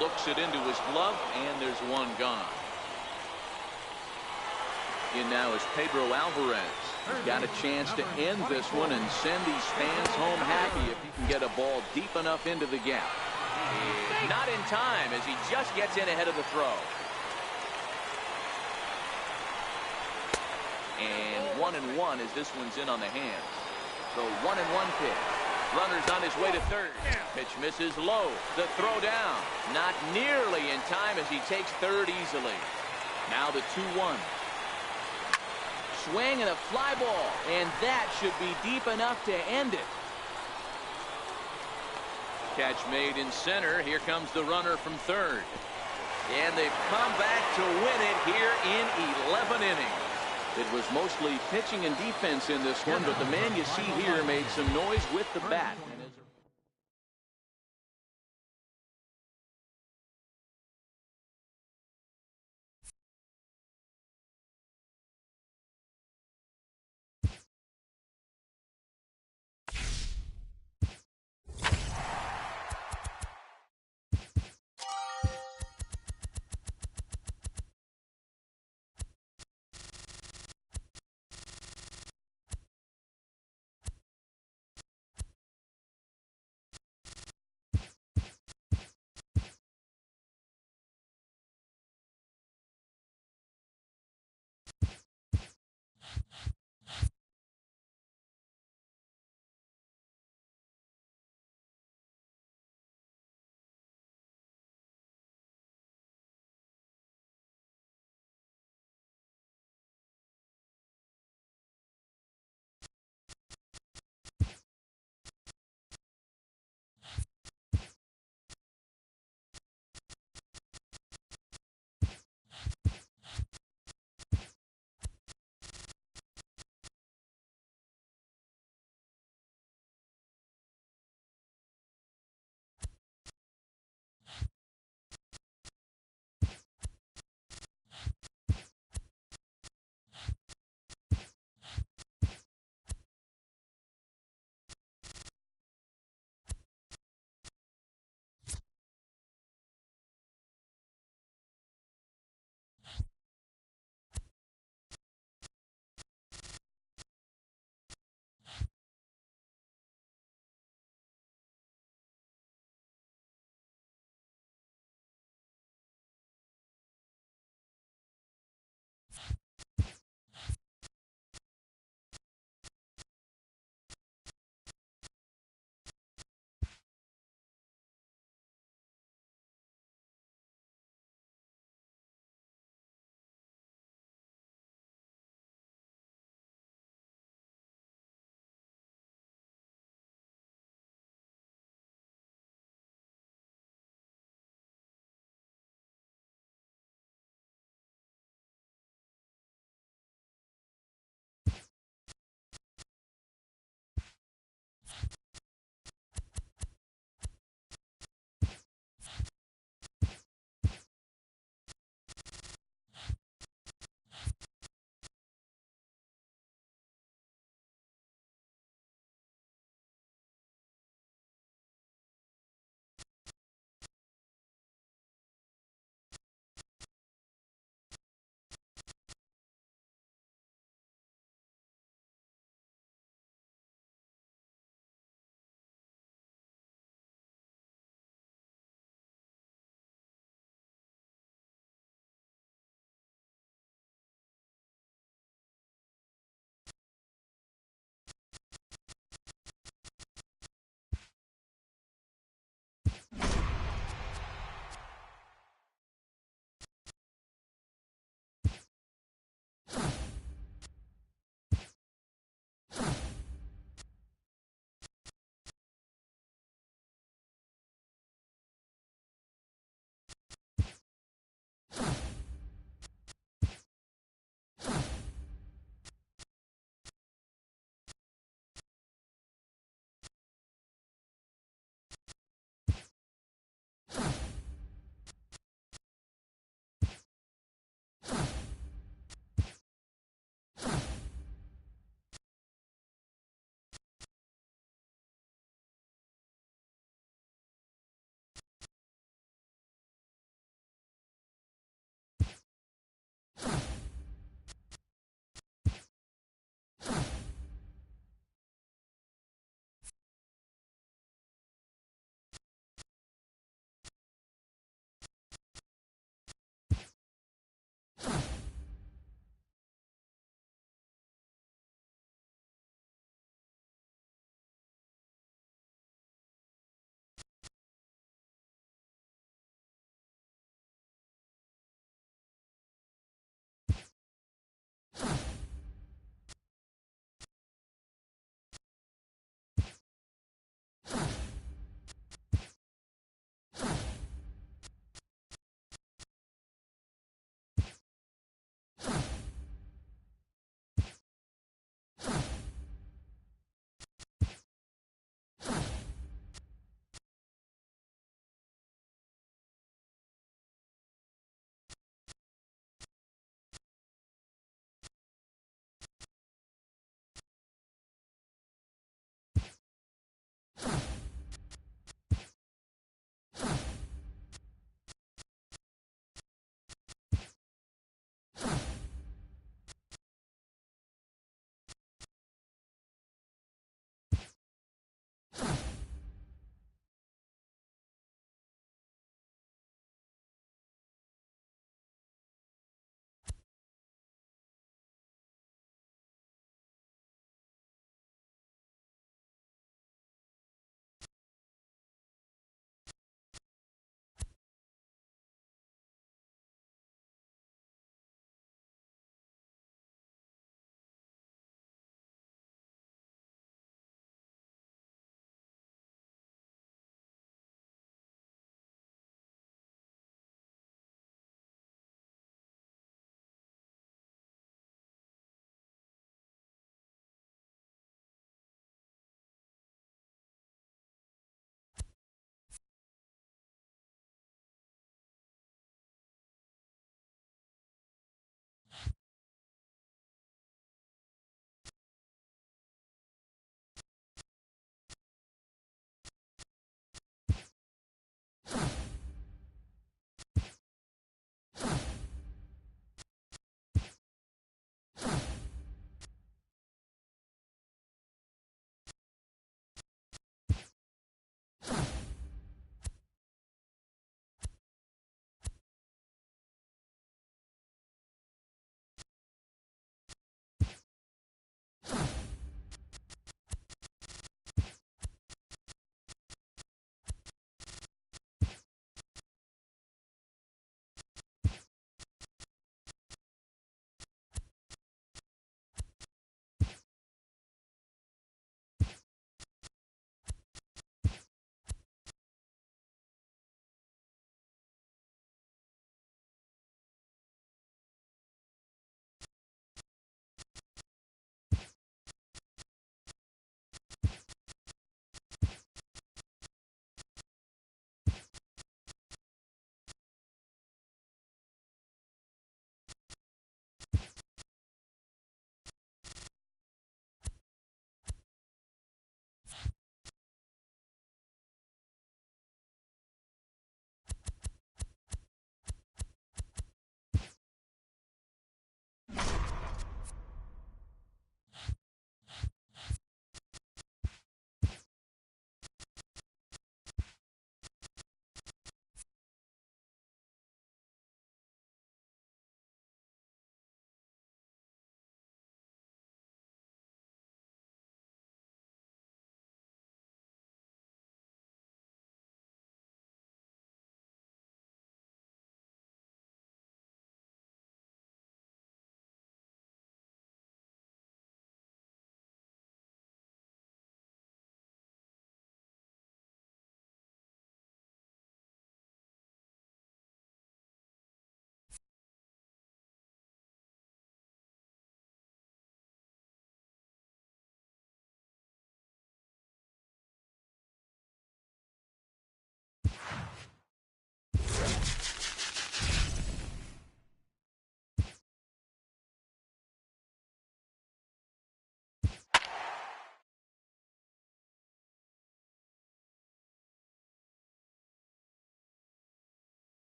Looks it into his glove, and there's one gone. In now is Pedro Alvarez. He's got a chance to end this one and send these fans home happy if he can get a ball deep enough into the gap. Not in time as he just gets in ahead of the throw. And 1-1 as this one's in on the hands. The 1-1 pitch. Runner's on his way to third. Pitch misses low. The throw down. Not nearly in time as he takes third easily. Now the 2-1. Swing and a fly ball. And that should be deep enough to end it. Catch made in center. Here comes the runner from third. And they've come back to win it here in 11 innings. It was mostly pitching and defense in this one, but the man you see here made some noise with the bat.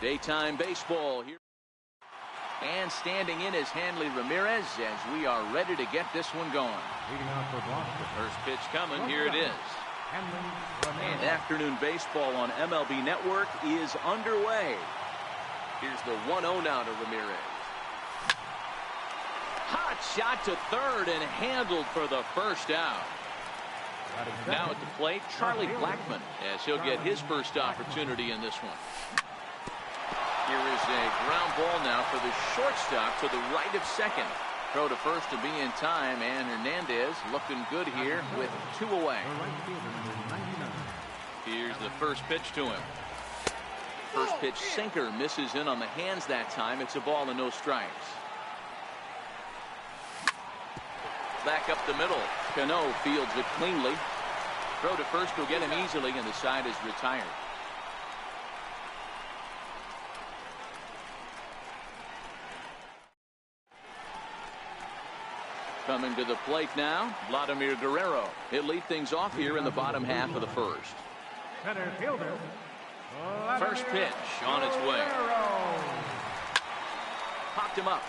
Daytime baseball here. And standing in is Hanley Ramirez as we are ready to get this one going. Leading off for Boston. First pitch coming. Here it is. Hanley And Ramirez. afternoon baseball on MLB Network is underway. Here's the 1-0 now to Ramirez. Hot shot to third and handled for the first out. Now at the plate, Charlie Blackmon, as he'll get his first opportunity in this one. Here is a ground ball now for the shortstop to the right of second. Throw to first to be in time, and Hernandez looking good here with 2 away. The right fielder, number 99. Here's the first pitch to him. First pitch sinker misses in on the hands that time. It's a ball and no strikes. Back up the middle. Cano fields it cleanly. Throw to first will get him easily, and the side is retired. Coming to the plate now, Vladimir Guerrero. He'll lead things off here in the bottom half of the first. Center fielder. First pitch on its way. Popped him up.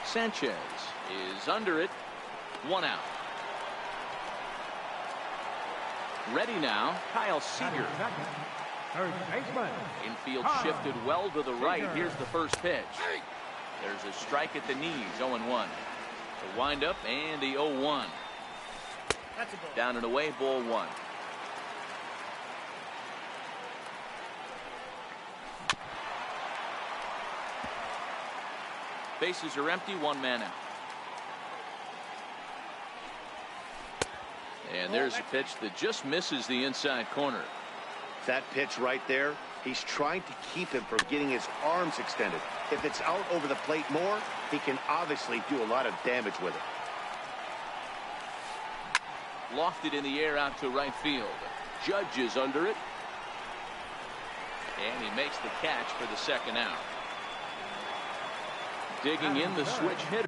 Sanchez is under it. 1 out. Ready now, Kyle Seager. Third baseman. Infield shifted well to the right. Here's the first pitch. There's a strike at the knees. 0-1. The windup and the 0-1. Down and away, ball 1. Bases are empty, 1 man out. And there's a pitch that just misses the inside corner. That pitch right there, he's trying to keep him from getting his arms extended. If it's out over the plate more, he can obviously do a lot of damage with it. Lofted in the air out to right field. Judge is under it. And he makes the catch for the second out. Digging in the switch hitter.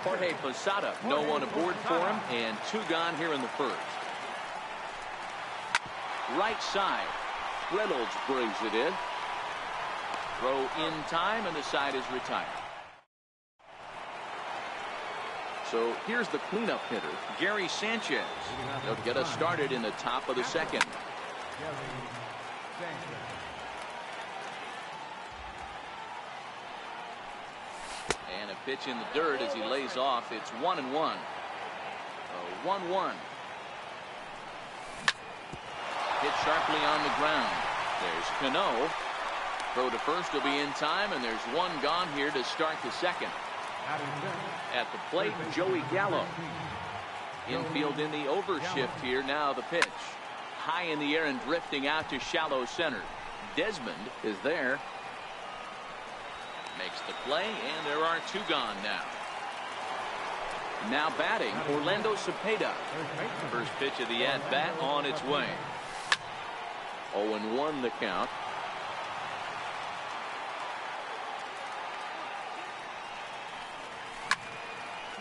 Jorge Posada, no one aboard for him, and 2 gone here in the first. Right side, Reynolds brings it in. Throw in time, and the side is retired. So here's the cleanup hitter, Gary Sanchez. He'll get us started in the top of the second. And a pitch in the dirt as he lays off. It's 1-1. 1-1. Hit sharply on the ground. There's Cano. Throw to first will be in time, and there's 1 gone here to start the second. At the plate, Joey Gallo. Infield in the overshift here. Now the pitch. High in the air and drifting out to shallow center. Desmond is there. Makes the play, and there are 2 gone now. Now batting, Orlando Cepeda. First pitch of the at-bat on its way. 0-1 the count.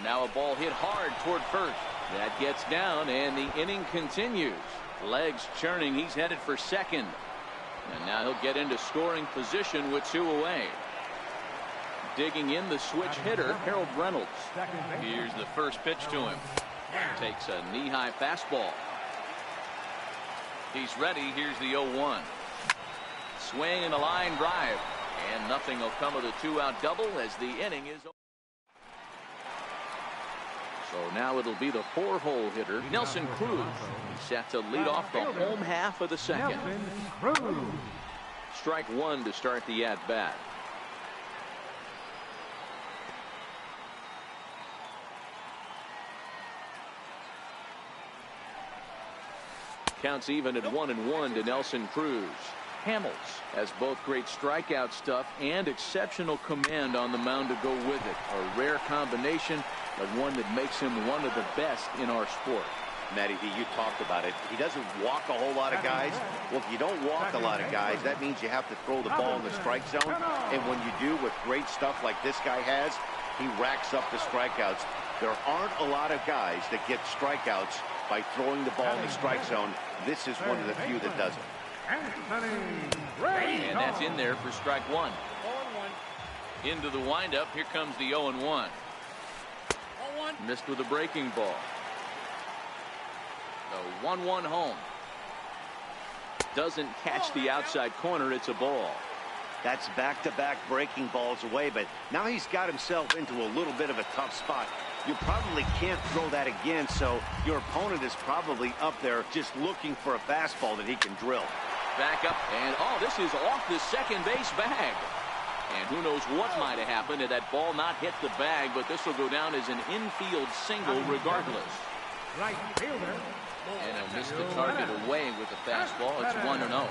Now a ball hit hard toward first. That gets down, and the inning continues. Legs churning. He's headed for second. And now he'll get into scoring position with 2 away. Digging in the switch hitter, Harold Reynolds. Here's the first pitch to him. Takes a knee-high fastball. He's ready. Here's the 0-1. Swing and a line drive. And nothing will come of the 2-out double as the inning is over. So now it'll be the 4-hole hitter, Nelson Cruz. He's set to lead off the home half of the second. Strike 1 to start the at-bat. Counts even at 1-1 to Nelson Cruz. Hamels has both great strikeout stuff and exceptional command on the mound to go with it. A rare combination, but one that makes him one of the best in our sport. Matty V, you talked about it. He doesn't walk a whole lot of guys. Well, if you don't walk a lot of guys, that means you have to throw the ball in the strike zone. And when you do with great stuff like this guy has, he racks up the strikeouts. There aren't a lot of guys that get strikeouts by throwing the ball in the strike zone. This is one of the few that does it. And that's in there for strike one. Into the windup. Here comes the 0-1. Missed with a breaking ball. The 1-1 home. Doesn't catch the outside corner. It's a ball. That's back-to-back breaking balls away, but now he's got himself into a little bit of a tough spot. You probably can't throw that again, so your opponent is probably up there just looking for a fastball that he can drill. Back up, and this is off the second base bag. And who knows what might have happened had that ball not hit the bag, but this will go down as an infield single regardless. Right fielder. And he'll miss the target away with the fastball. It's 1-0.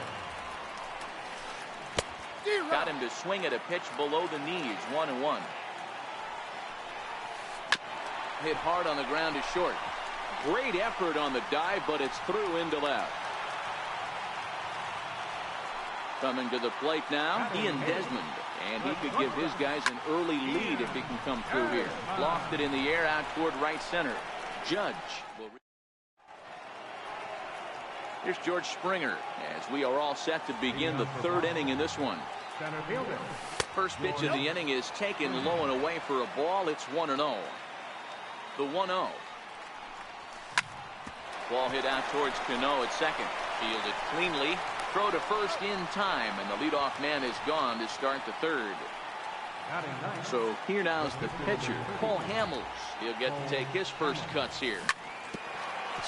Got him to swing at a pitch below the knees. 1-1. Hit hard on the ground to short. Great effort on the dive, but it's through into left. Coming to the plate now, Ian Desmond. And he could give his guys an early lead if he can come through here. Lofted in the air out toward right center. Judge will. Here's George Springer as we are all set to begin the third inning in this one. Center fielder. First pitch of the inning is taken low and away for a ball. It's 1-0. The 1-0. Ball hit out towards Cano at second. Fielded cleanly. Throw to first in time, and the leadoff man is gone to start the third. So here now's the pitcher, Cole Hamels. He'll get to take his first cuts here.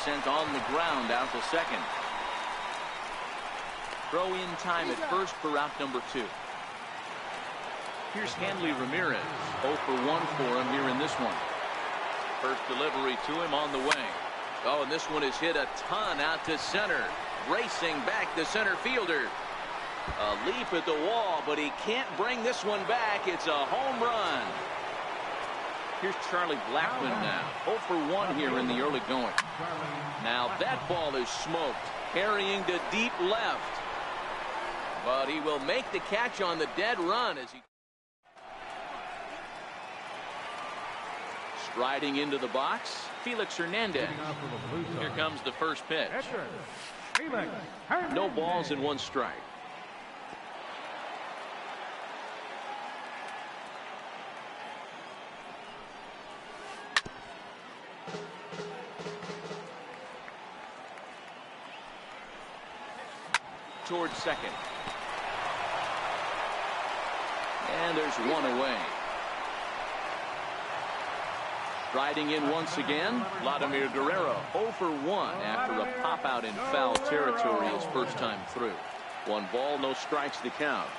Sent on the ground out to second. Throw in time at first for out number 2. Here's Hanley Ramirez. 0 for 1 for him here in this one. First delivery to him on the way. Oh, and this one is hit a ton out to center. Racing back the center fielder. A leap at the wall, but he can't bring this one back. It's a home run. Here's Charlie Blackmon now. 0 for 1 here in the early going. Now that ball is smoked. Carrying to deep left. But he will make the catch on the dead run as he. Striding into the box, Felix Hernandez. Here comes the first pitch. No balls and 1 strike. Towards second. And there's 1 away. Striding in once again, Vladimir Guerrero. 0 for 1 after a pop out in foul territory his first time through. 1 ball, no strikes to count.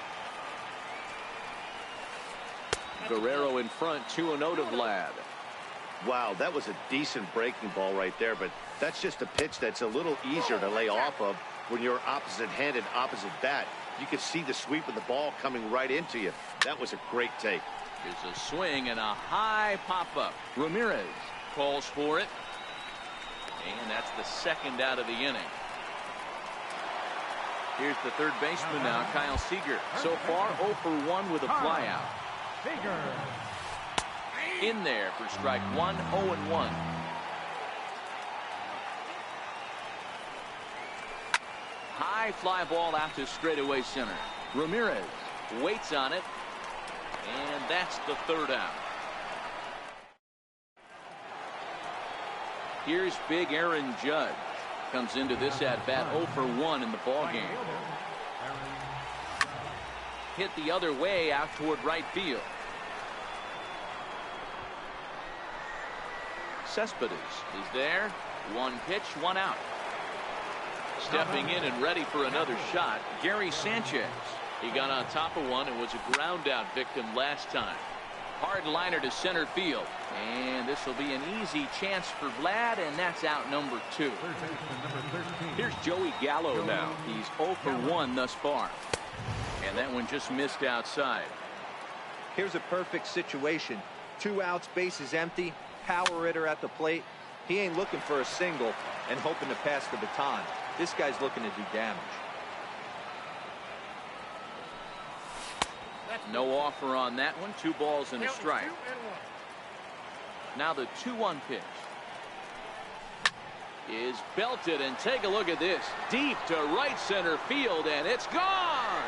Guerrero in front, 2-0 to Vlad. Wow, that was a decent breaking ball right there, but that's just a pitch that's a little easier to lay off of when you're opposite-handed, opposite bat. You can see the sweep of the ball coming right into you. That was a great take. Here's a swing and a high pop-up. Ramirez calls for it. And that's the second out of the inning. Here's the third baseman now, Kyle Seager. So far, 0 for 1 with a flyout. In there for strike 1, 0-1. High fly ball out to straightaway center. Ramirez waits on it. And that's the third out. Here's big Aaron Judge. Comes into this at-bat 0 for 1 in the ballgame. Hit the other way out toward right field. Cespedes is there. 1 pitch, 1 out. Stepping in and ready for another shot, Gary Sanchez. He got on top of one and was a ground out victim last time. Hard liner to center field. And this will be an easy chance for Vlad, and that's out number 2. Here's Joey Gallo now. He's 0 for 1 thus far. And that one just missed outside. Here's a perfect situation. 2 outs, bases empty, power hitter at the plate. He ain't looking for a single and hoping to pass the baton. This guy's looking to do damage. No offer on that one. 2 balls and a strike. Now the 2-1 pitch is belted, and take a look at this. Deep to right center field, and it's gone.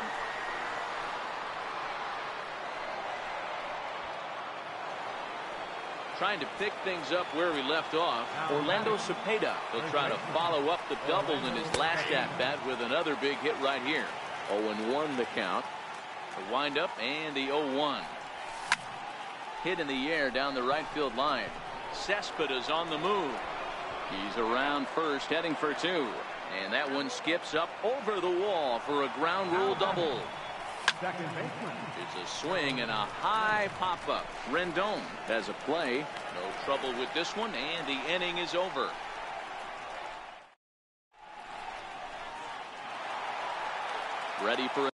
Trying to pick things up where we left off. Orlando Cepeda. He'll try to follow up the double in his last at-bat with another big hit right here. 0-1 the count. The windup and the 0-1. Hit in the air down the right field line. Cepeda's on the move. He's around first, heading for 2. And that one skips up over the wall for a ground rule double. Second baseman. It's a swing and a high pop-up. Rendon has a play. No trouble with this one, and the inning is over. Ready for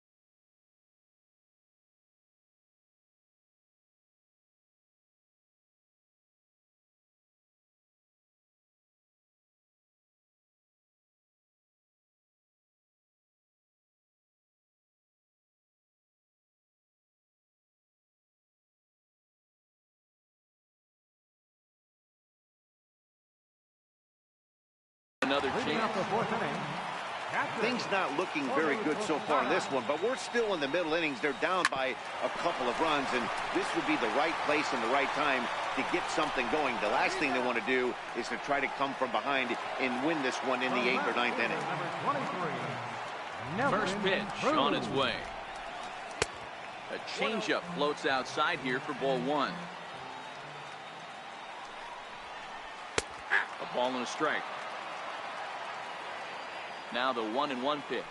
another chance. Things not looking very good so far in this one, but we're still in the middle innings. They're down by a couple of runs, and this would be the right place and the right time to get something going. The last thing they want to do is to try to come from behind and win this one in the 8th or 9th inning. First pitch on its way. A changeup floats outside here for ball 1. A ball and a strike. Now the 1-1 pitch.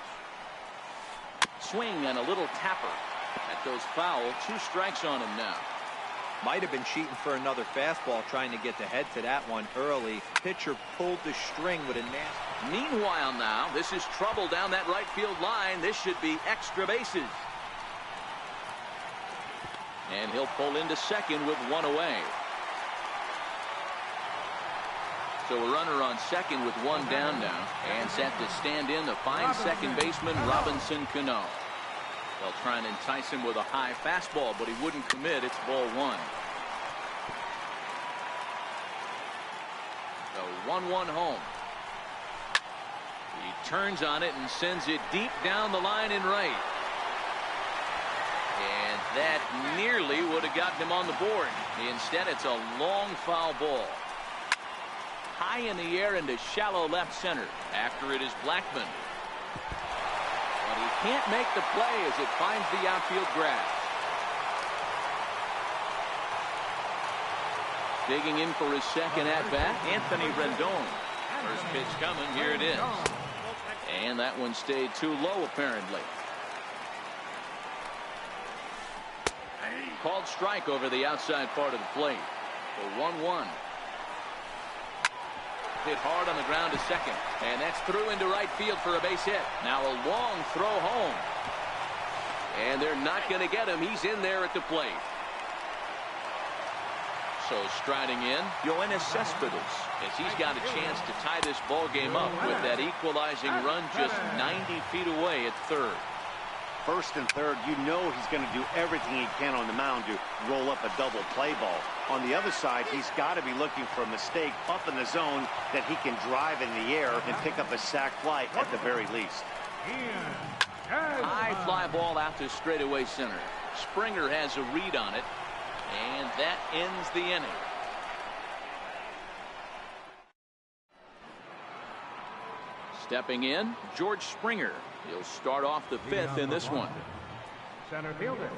Swing and a little tapper. That goes foul. 2 strikes on him now. Might have been cheating for another fastball, trying to get the head to that one early. Pitcher pulled the string with a nasty. Meanwhile now, this is trouble down that right field line. This should be extra bases. And he'll pull into second with 1 away. So a runner on second with 1 down now, and set to stand in the fine second baseman Robinson Cano. They'll try and entice him with a high fastball, but he wouldn't commit. It's ball 1. The 1-1 home. He turns on it and sends it deep down the line in right. And that nearly would have gotten him on the board. Instead, it's a long foul ball. High in the air into shallow left center. After it is Blackman. But he can't make the play as it finds the outfield grass. Digging in for his second at-bat, Anthony Rendon. First pitch coming. Here it is. And that one stayed too low, apparently. Called strike over the outside part of the plate. For 1-1. Hit hard on the ground to second, and that's through into right field for a base hit. Now a long throw home, and they're not going to get him. He's in there at the plate. So striding in, Yoenis Cespedes, as he's got a chance to tie this ball game up with that equalizing run just 90 feet away at third. First and third, you know he's going to do everything he can on the mound to roll up a double play ball. On the other side, he's got to be looking for a mistake up in the zone that he can drive in the air and pick up a sac fly at the very least. High fly ball out to straightaway center. Springer has a read on it, and that ends the inning. Stepping in, George Springer. He'll start off the 5th in this one. Center fielder.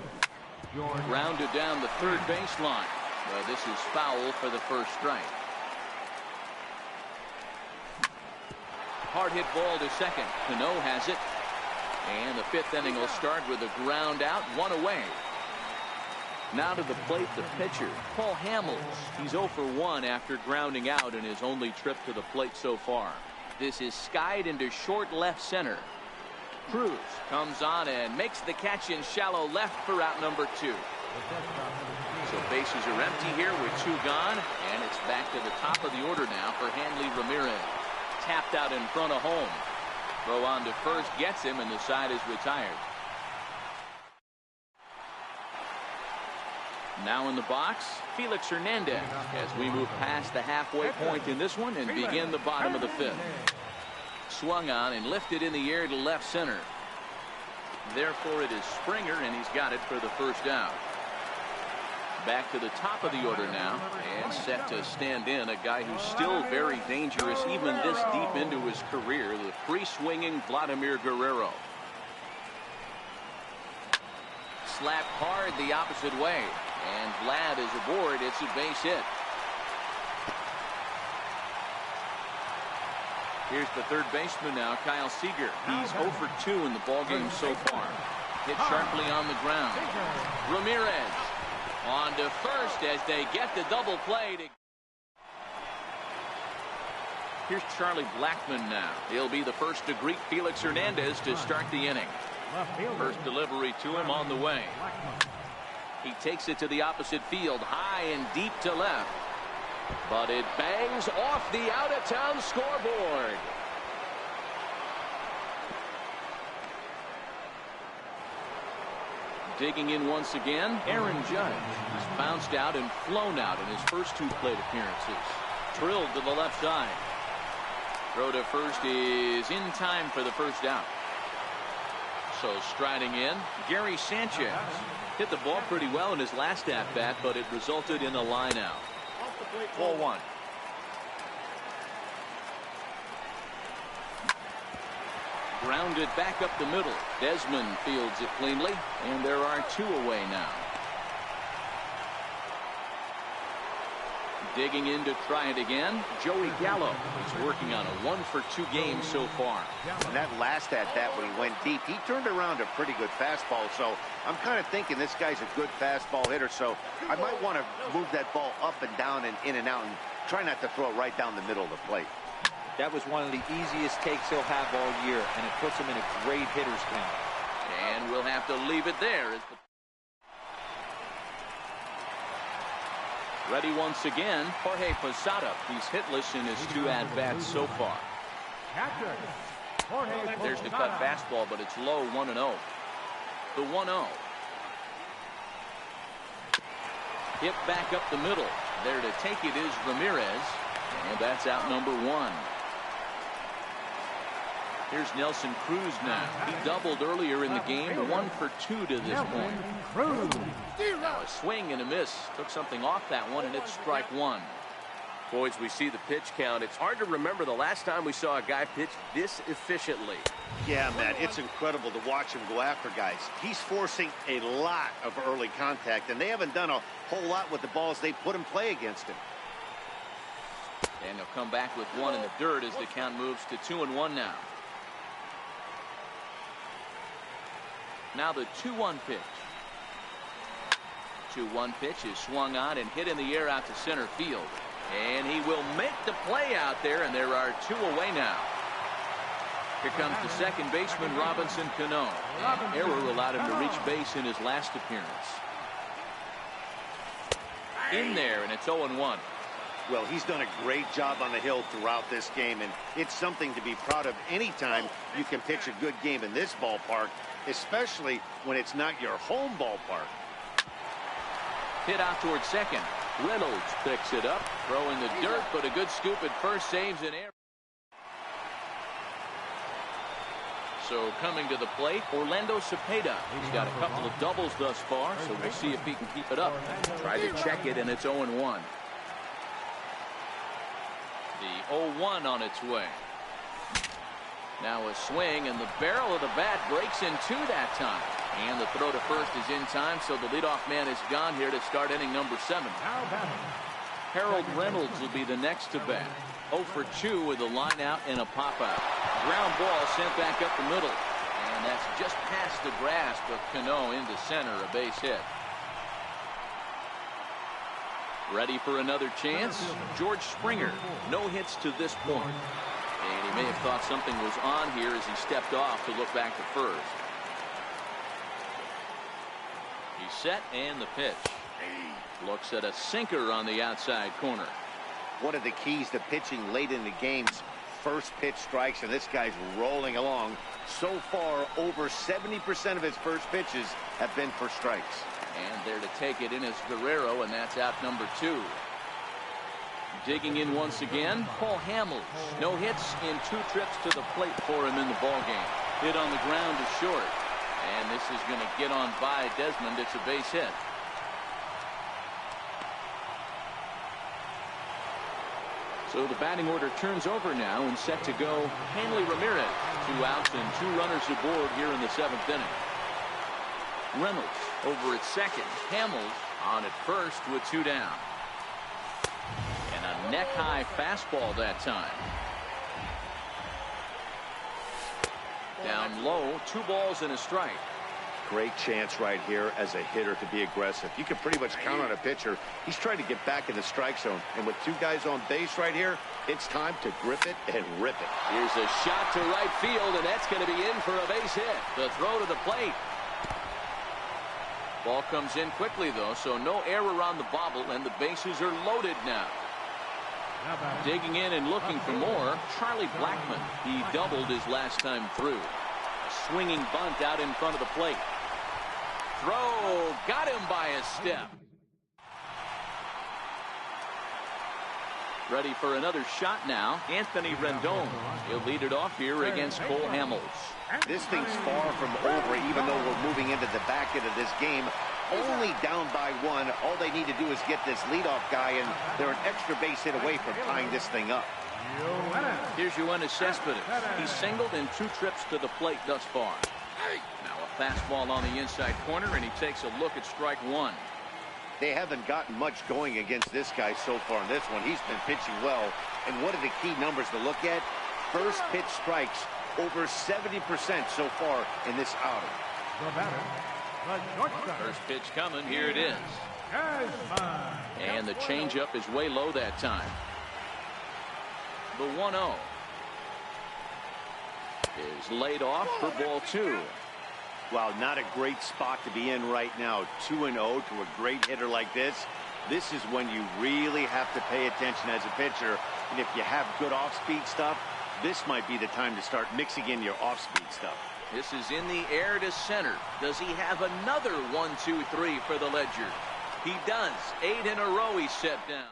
Grounded down the third baseline. Well, this is foul for the first strike. Hard hit ball to second. Cano has it. And the 5th inning will start with a ground out, 1 away. Now to the plate, the pitcher, Paul Hamels. He's 0 for 1 after grounding out in his only trip to the plate so far. This is skied into short left center. Cruz comes on and makes the catch in shallow left for out number 2. So bases are empty here with 2 gone, and it's back to the top of the order now for Hanley Ramirez. Tapped out in front of home. Throw on to first gets him, and the side is retired. Now in the box, Felix Hernandez, as we move past the halfway point in this one and begin the bottom of the 5th. Swung on and lifted in the air to left center. Therefore it is Springer, and he's got it for the first out. Back to the top of the order now, and set to stand in a guy who's still very dangerous even this deep into his career, the free-swinging Vladimir Guerrero. Slapped hard the opposite way, and Vlad is aboard. It's a base hit. Here's the third baseman now, Kyle Seager. He's 0 for 2 in the ballgame so far. Hit sharply on the ground. Ramirez on to first as they get the double play. Here's Charlie Blackmon now. He'll be the first to greet Felix Hernandez to start the inning. First delivery to him on the way. He takes it to the opposite field, high and deep to left. But it bangs off the out-of-town scoreboard. Digging in once again, Aaron Judge. He's bounced out and flown out in his first 2 plate appearances. Drilled to the left side. Throw to first is in time for the first out. So striding in, Gary Sanchez. Hit the ball pretty well in his last at-bat, but it resulted in a line out. 4-1. Grounded back up the middle. Desmond fields it cleanly, and there are 2 away now. Digging in to try it again, Joey Gallo. He's working on a 1 for 2 game so far. And that last at-bat when he went deep, he turned around a pretty good fastball. So I'm kind of thinking this guy's a good fastball hitter. So I might want to move that ball up and down and in and out and try not to throw it right down the middle of the plate. That was one of the easiest takes he'll have all year, and it puts him in a great hitter's count. And we'll have to leave it there. Ready once again, Jorge Posada. He's hitless in his 2 at-bats so far. There's the cut fastball, but it's low, 1-0. The 1-0. Hit back up the middle. There to take it is Ramirez, and that's out number 1. Here's Nelson Cruz now. He doubled earlier in the game, 1 for 2 to this point. Now a swing and a miss. Took something off that one, and it's strike 1. Boys, we see the pitch count. It's hard to remember the last time we saw a guy pitch this efficiently. Yeah, Matt, it's incredible to watch him go after guys. He's forcing a lot of early contact, and they haven't done a whole lot with the balls they put in play against him. And they'll come back with 1 in the dirt as the count moves to 2-1 now. Now the 2-1 pitch. 2-1 pitch is swung on and hit in the air out to center field. And he will make the play out there, and there are 2 away now. Here comes the second baseman, Robinson Cano. An error allowed him to reach base in his last appearance. In there, and it's 0-1. Well, he's done a great job on the hill throughout this game, and it's something to be proud of anytime you can pitch a good game in this ballpark, especially when it's not your home ballpark. Hit out towards second. Reynolds picks it up. Throw in the dirt, but a good scoop at first saves an error. So coming to the plate, Orlando Cepeda. He's got a couple of doubles thus far, so we'll see if he can keep it up. Try to check it, and it's 0-1. The 0-1 on its way. Now a swing, and the barrel of the bat breaks in 2 that time. And the throw to first is in time, so the leadoff man is gone here to start inning number 7. Harold Reynolds will be the next to bat. 0 for 2 with a line out and a pop out. Ground ball sent back up the middle. And that's just past the grasp of Cano into center, a base hit. Ready for another chance. George Springer, no hits to this point. And he may have thought something was on here as he stepped off to look back to first. He's set and the pitch. Looks at a sinker on the outside corner. One of the keys to pitching late in the game's first pitch strikes, and this guy's rolling along. So far, over 70% of his first pitches have been for strikes. And there to take it in is Guerrero, and that's out number 2. Digging in once again, Paul Hamels. No hits in 2 trips to the plate for him in the ballgame. Hit on the ground to short. And this is going to get on by Desmond. It's a base hit. So the batting order turns over now and set to go Hanley Ramirez. 2 outs and 2 runners aboard here in the 7th inning. Reynolds over at second. Hamels on at first with 2 down. And a neck-high fastball that time. Down low, 2 balls and a strike. Great chance right here as a hitter to be aggressive. You can pretty much count on a pitcher. He's trying to get back in the strike zone. And with 2 guys on base right here, it's time to grip it and rip it. Here's a shot to right field, and that's going to be in for a base hit. The throw to the plate. Ball comes in quickly, though, so no error on the bobble, and the bases are loaded now. Digging in and looking for more, Charlie Blackmon. He doubled his last time through. A swinging bunt out in front of the plate. Throw, got him by a step. Ready for another shot now, Anthony Rendon. He'll lead it off here against Cole Hamels. This thing's far from over, even though we're moving into the back end of this game. Only down by 1. All they need to do is get this leadoff guy, and they're an extra base hit away from tying this thing up. Here's Yoenis Cespedes. He's singled in 2 trips to the plate thus far. Now a fastball on the inside corner, and he takes a look at strike 1. They haven't gotten much going against this guy so far in this one. He's been pitching well. And what are the key numbers to look at? First pitch strikes, over 70% so far in this outing. First pitch coming. Here it is. And the changeup is way low that time. The 1-0 is laid off for ball 2. Wow, not a great spot to be in right now. 2-0 to a great hitter like this. This is when you really have to pay attention as a pitcher. And if you have good off-speed stuff, this might be the time to start mixing in your off-speed stuff. This is in the air to center. Does he have another 1-2-3 for the Ledger? He does. 8 in a row he's set down.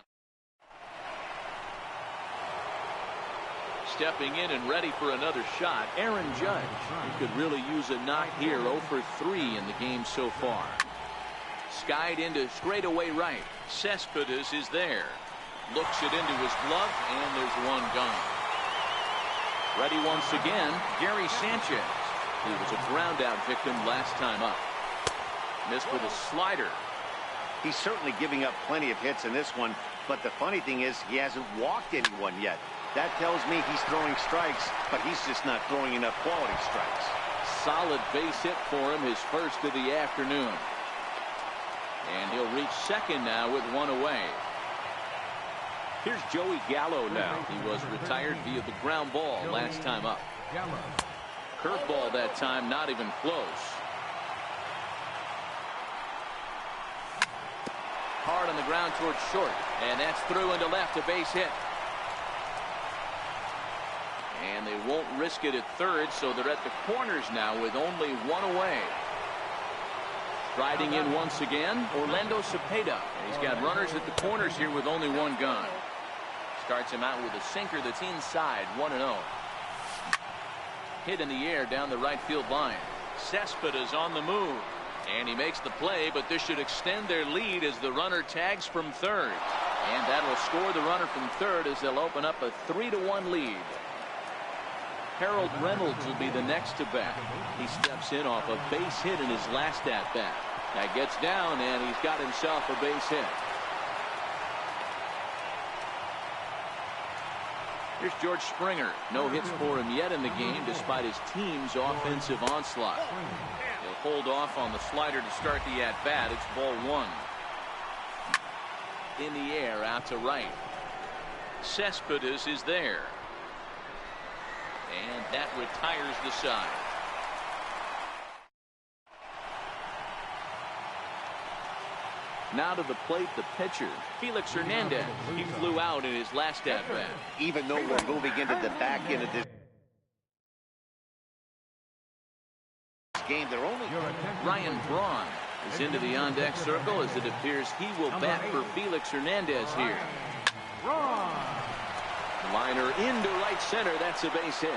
Stepping in and ready for another shot, Aaron Judge. He could really use a knock here. 0 for 3 in the game so far. Skied into straightaway right. Cespedes is there. Looks it into his glove, and there's 1 gone. Ready once again, Gary Sanchez. He was a ground out victim last time up. Missed with a slider. He's certainly giving up plenty of hits in this one, but the funny thing is he hasn't walked anyone yet. That tells me he's throwing strikes, but he's just not throwing enough quality strikes. Solid base hit for him, his first of the afternoon. And he'll reach second now with 1 away. Here's Joey Gallo now. He was retired via the ground ball last time up. Curveball that time, not even close. Hard on the ground towards short, and that's through into left, a base hit. And they won't risk it at third, so they're at the corners now with only 1 away. Riding in once again, Orlando Cepeda. He's got runners at the corners here with only 1 gone. Starts him out with a sinker that's inside, 1-0. Hit in the air down the right field line. Cespedes on the move. And he makes the play, but this should extend their lead as the runner tags from third. And that'll score the runner from third as they'll open up a 3-1 lead. Harold Reynolds will be the next to bat. He steps in off a base hit in his last at-bat. That gets down, and he's got himself a base hit. Here's George Springer. No hits for him yet in the game despite his team's offensive onslaught. He'll hold off on the slider to start the at-bat. It's ball 1. in the air out to right. Cespedes is there. And that retires the side. Now to the plate, the pitcher, Felix Hernandez. He flew out in his last at-bat. Even though we're moving into the back end of this game, they're only... Ryan Braun is into the on-deck circle as it appears he will bat for Felix Hernandez here. Liner into right center. That's a base hit.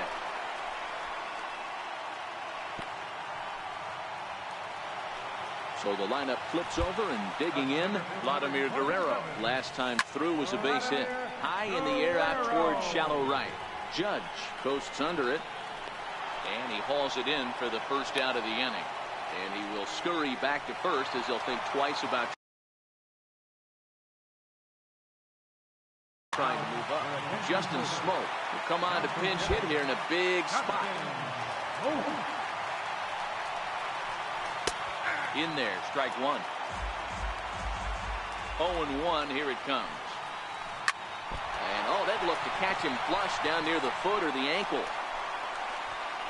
So the lineup flips over and digging in, Vladimir Guerrero. Last time through was a base hit. High in the air out towards shallow right. Judge coasts under it. And he hauls it in for the first out of the inning. And he will scurry back to first as he'll think twice about trying to move up. Justin Smoke will come on to pinch hit here in a big spot. In there, strike one. 0-1, here it comes. And that looked to catch him flush down near the foot or the ankle.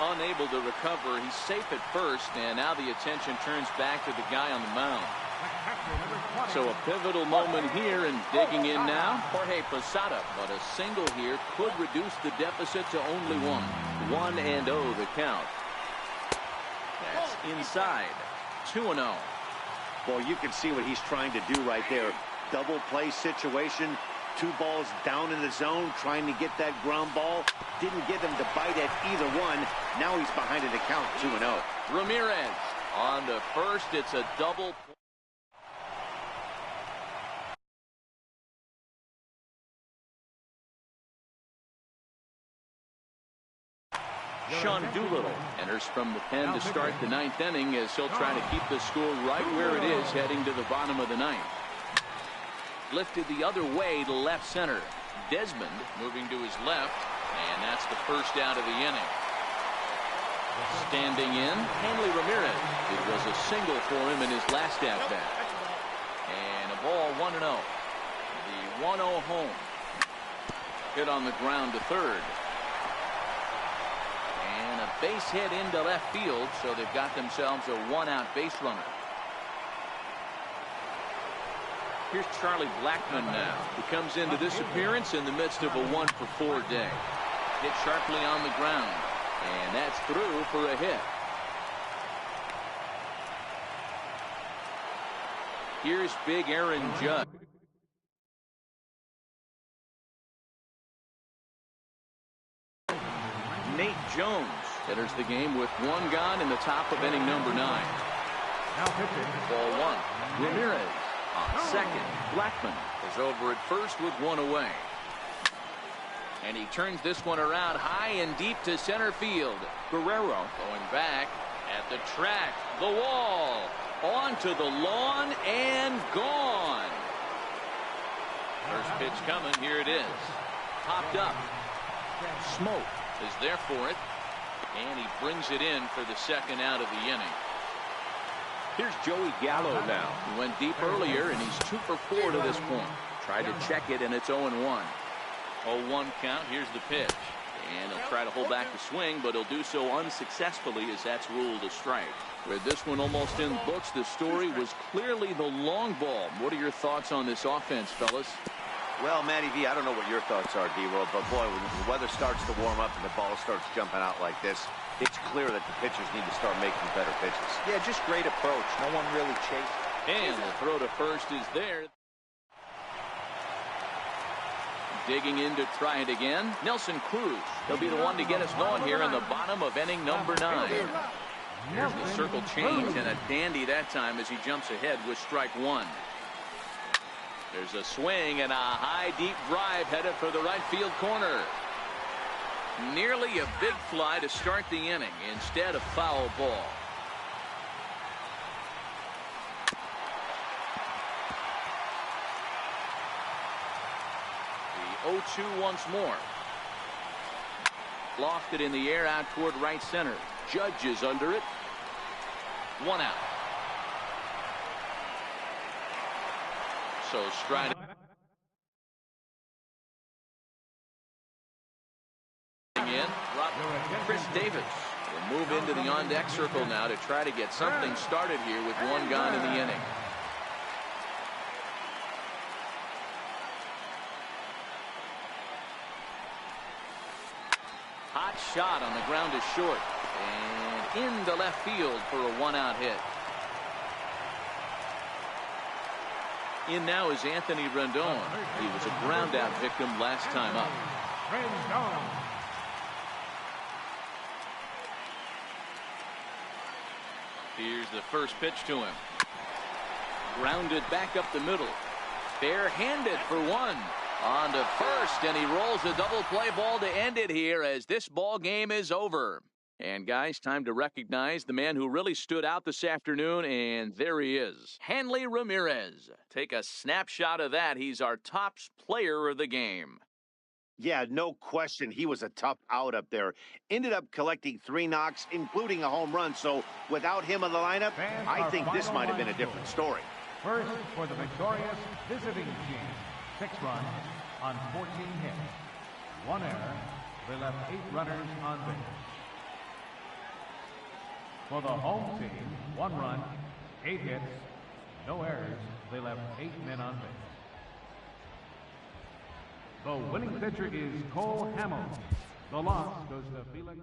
Unable to recover. He's safe at first, and now the attention turns back to the guy on the mound. So a pivotal moment here, and digging in now, Jorge Posada. But a single here could reduce the deficit to only one. 1-0 the count. That's inside. 2-0. Well, you can see what he's trying to do right there. Double play situation. 2 balls down in the zone, trying to get that ground ball. Didn't get him to bite at either one. Now he's behind in the count, 2-0. Ramirez on the first. It's a double. Sean Doolittle enters from the pen to start the 9th inning as he'll try to keep the score right where it is heading to the bottom of the 9th. Lifted the other way to left center. Desmond moving to his left, and that's the first out of the inning. Standing in, Hanley Ramirez. It was a single for him in his last at-bat. And a ball 1-0. The 1-0 home. Hit on the ground to third. And a base hit into left field, so they've got themselves a 1-out base runner. Here's Charlie Blackmon now, who comes into this appearance in the midst of a 1-for-4 day. Hit sharply on the ground, and that's through for a hit. Here's big Aaron Judge. Nate Jones enters the game with 1 gone in the top of inning number 9. Ball 1. Ramirez on second. Blackmon is over at first with 1 away. And he turns this one around high and deep to center field. Guerrero going back at the track. The wall. Onto the lawn and gone. First pitch coming. Here it is. Popped up. Smoke is there for it. And he brings it in for the second out of the inning. Here's Joey Gallo now. He went deep earlier, and he's 2 for 4 to this point. Tried to check it, and it's 0-1. 0-1 count. Here's the pitch. And he'll try to hold back the swing, but he'll do so unsuccessfully as that's ruled a strike. With this one almost in the books, the story was clearly the long ball. What are your thoughts on this offense, fellas? Well, Matty V, I don't know what your thoughts are, D-World, but boy, when the weather starts to warm up and the ball starts jumping out like this, it's clear that the pitchers need to start making better pitches. Yeah, just great approach. No one really chased. And the throw to first is there. Digging in to try it again. Nelson Cruz. He'll be the one to get us going here in the bottom of inning number 9. Here's the circle change, and a dandy that time as he jumps ahead with strike 1. There's a swing and a high deep drive headed for the right field corner. Nearly a big fly to start the inning. Instead, a foul ball. The 0-2 once more. Lofted in the air out toward right center. Judge is under it. 1 out. So stride. Davis will move into the on-deck circle now to try to get something started here with one gone in the inning. Hot shot on the ground is short and into left field for a one-out hit. In now is Anthony Rendon. He was a ground-out victim last time up. Here's the first pitch to him. Grounded back up the middle. Bare-handed for one. On to first, and he rolls a double play ball to end it here as this ball game is over. And guys, time to recognize the man who really stood out this afternoon, and there he is, Hanley Ramirez. Take a snapshot of that. He's our top player of the game. Yeah, no question. He was a tough out up there. Ended up collecting 3 knocks, including a home run. So without him in the lineup, I think this might have been a different story. First for the victorious visiting team. 6 runs on 14 hits. 1 error. They left 8 runners on base. For the home team, 1 run, 8 hits, no errors. They left 8 men on base. The winning pitcher is Cole Hamels. The loss goes to Felix.